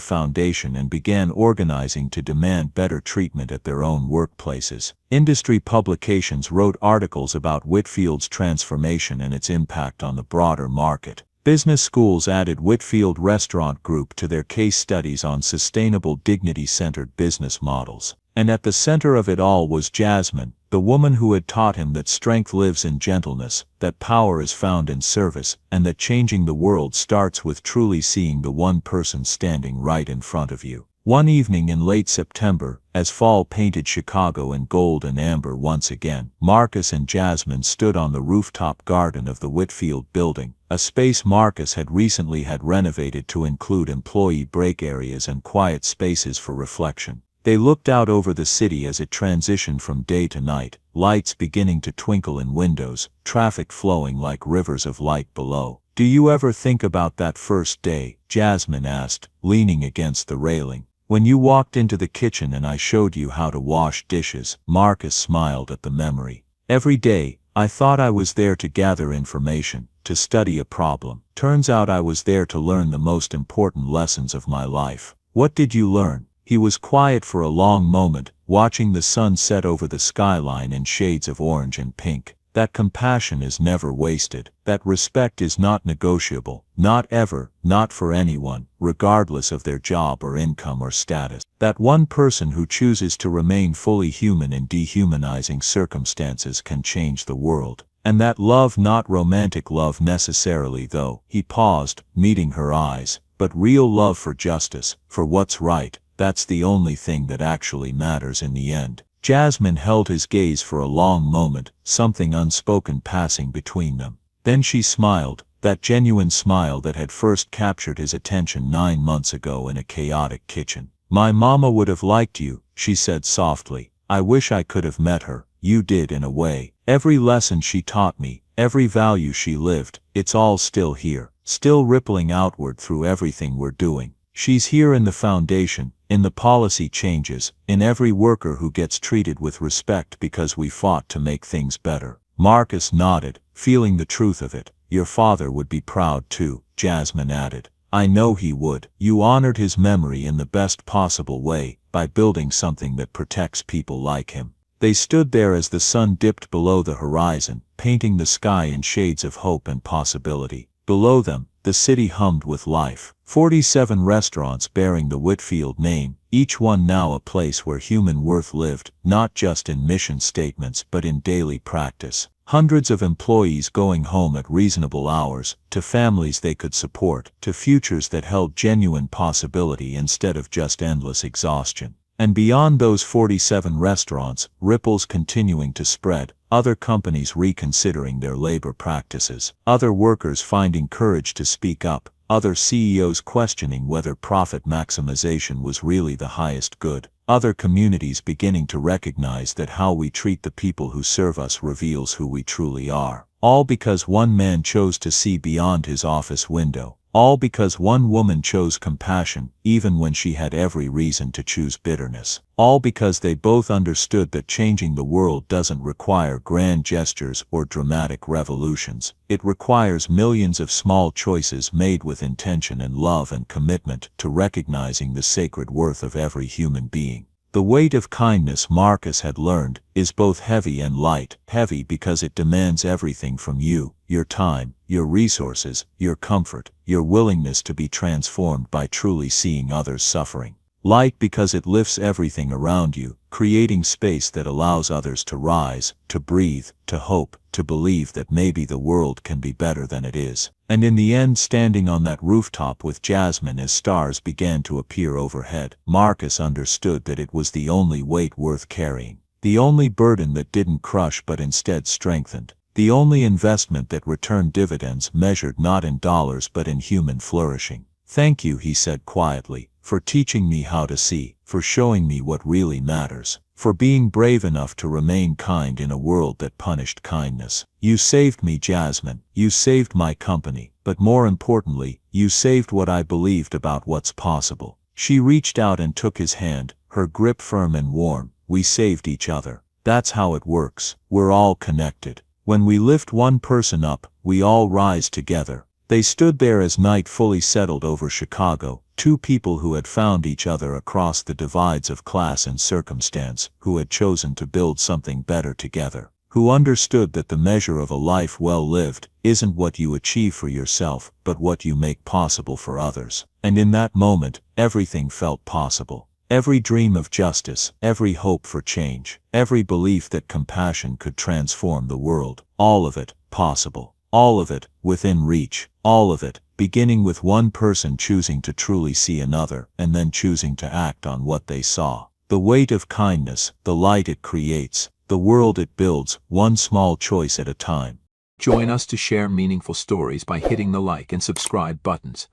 foundation and began organizing to demand better treatment at their own workplaces. Industry publications wrote articles about Whitfield's transformation and its impact on the broader market. Business schools added Whitfield Restaurant Group to their case studies on sustainable dignity-centered business models. And at the center of it all was Jasmine, the woman who had taught him that strength lives in gentleness, that power is found in service, and that changing the world starts with truly seeing the one person standing right in front of you. One evening in late September, as fall painted Chicago in gold and amber once again, Marcus and Jasmine stood on the rooftop garden of the Whitfield building, a space Marcus had recently had renovated to include employee break areas and quiet spaces for reflection. They looked out over the city as it transitioned from day to night, lights beginning to twinkle in windows, traffic flowing like rivers of light below. "Do you ever think about that first day?" Jasmine asked, leaning against the railing. "When you walked into the kitchen and I showed you how to wash dishes." Marcus smiled at the memory. "Every day, I thought I was there to gather information, to study a problem. Turns out I was there to learn the most important lessons of my life." "What did you learn?" He was quiet for a long moment, watching the sun set over the skyline in shades of orange and pink. That compassion is never wasted, that respect is not negotiable, not ever, not for anyone, regardless of their job or income or status. That one person who chooses to remain fully human in dehumanizing circumstances can change the world. And that love, not romantic love necessarily though, he paused, meeting her eyes, but real love for justice, for what's right, that's the only thing that actually matters in the end. Jasmine held his gaze for a long moment, something unspoken passing between them. Then she smiled, that genuine smile that had first captured his attention 9 months ago in a chaotic kitchen. "My mama would have liked you," she said softly. "I wish I could have met her. You did in a way. Every lesson she taught me, every value she lived, it's all still here, still rippling outward through everything we're doing. She's here in the foundation, in the policy changes, in every worker who gets treated with respect because we fought to make things better." Marcus nodded, feeling the truth of it. "Your father would be proud too," Jasmine added. "I know he would." You honored his memory in the best possible way, by building something that protects people like him. They stood there as the sun dipped below the horizon, painting the sky in shades of hope and possibility. Below them, the city hummed with life. 47 restaurants bearing the Whitfield name, each one now a place where human worth lived, not just in mission statements but in daily practice. Hundreds of employees going home at reasonable hours, to families they could support, to futures that held genuine possibility instead of just endless exhaustion. And beyond those 47 restaurants, ripples continuing to spread, other companies reconsidering their labor practices, other workers finding courage to speak up, other CEOs questioning whether profit maximization was really the highest good, other communities beginning to recognize that how we treat the people who serve us reveals who we truly are. All because one man chose to see beyond his office window. All because one woman chose compassion, even when she had every reason to choose bitterness. All because they both understood that changing the world doesn't require grand gestures or dramatic revolutions. It requires millions of small choices made with intention and love and commitment to recognizing the sacred worth of every human being. The weight of kindness, Marcus had learned, is both heavy and light. Heavy because it demands everything from you, your time, your resources, your comfort, your willingness to be transformed by truly seeing others suffering. Light because it lifts everything around you, creating space that allows others to rise, to breathe, to hope, to believe that maybe the world can be better than it is. And in the end, standing on that rooftop with Jasmine as stars began to appear overhead, Marcus understood that it was the only weight worth carrying, the only burden that didn't crush but instead strengthened, the only investment that returned dividends measured not in dollars but in human flourishing. "Thank you," he said quietly, "for teaching me how to see, for showing me what really matters, for being brave enough to remain kind in a world that punished kindness. You saved me, Jasmine. You saved my company, but more importantly, you saved what I believed about what's possible." She reached out and took his hand, her grip firm and warm. "We saved each other. That's how it works. We're all connected. When we lift one person up, we all rise together." They stood there as night fully settled over Chicago, two people who had found each other across the divides of class and circumstance, who had chosen to build something better together, who understood that the measure of a life well lived isn't what you achieve for yourself, but what you make possible for others. And in that moment, everything felt possible. Every dream of justice, every hope for change, every belief that compassion could transform the world, all of it possible. All of it within reach, all of it beginning with one person choosing to truly see another and then choosing to act on what they saw. The weight of kindness, the light it creates, the world it builds, one small choice at a time. Join us to share meaningful stories by hitting the like and subscribe buttons.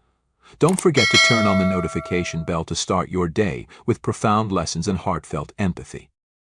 Don't forget to turn on the notification bell to start your day with profound lessons and heartfelt empathy.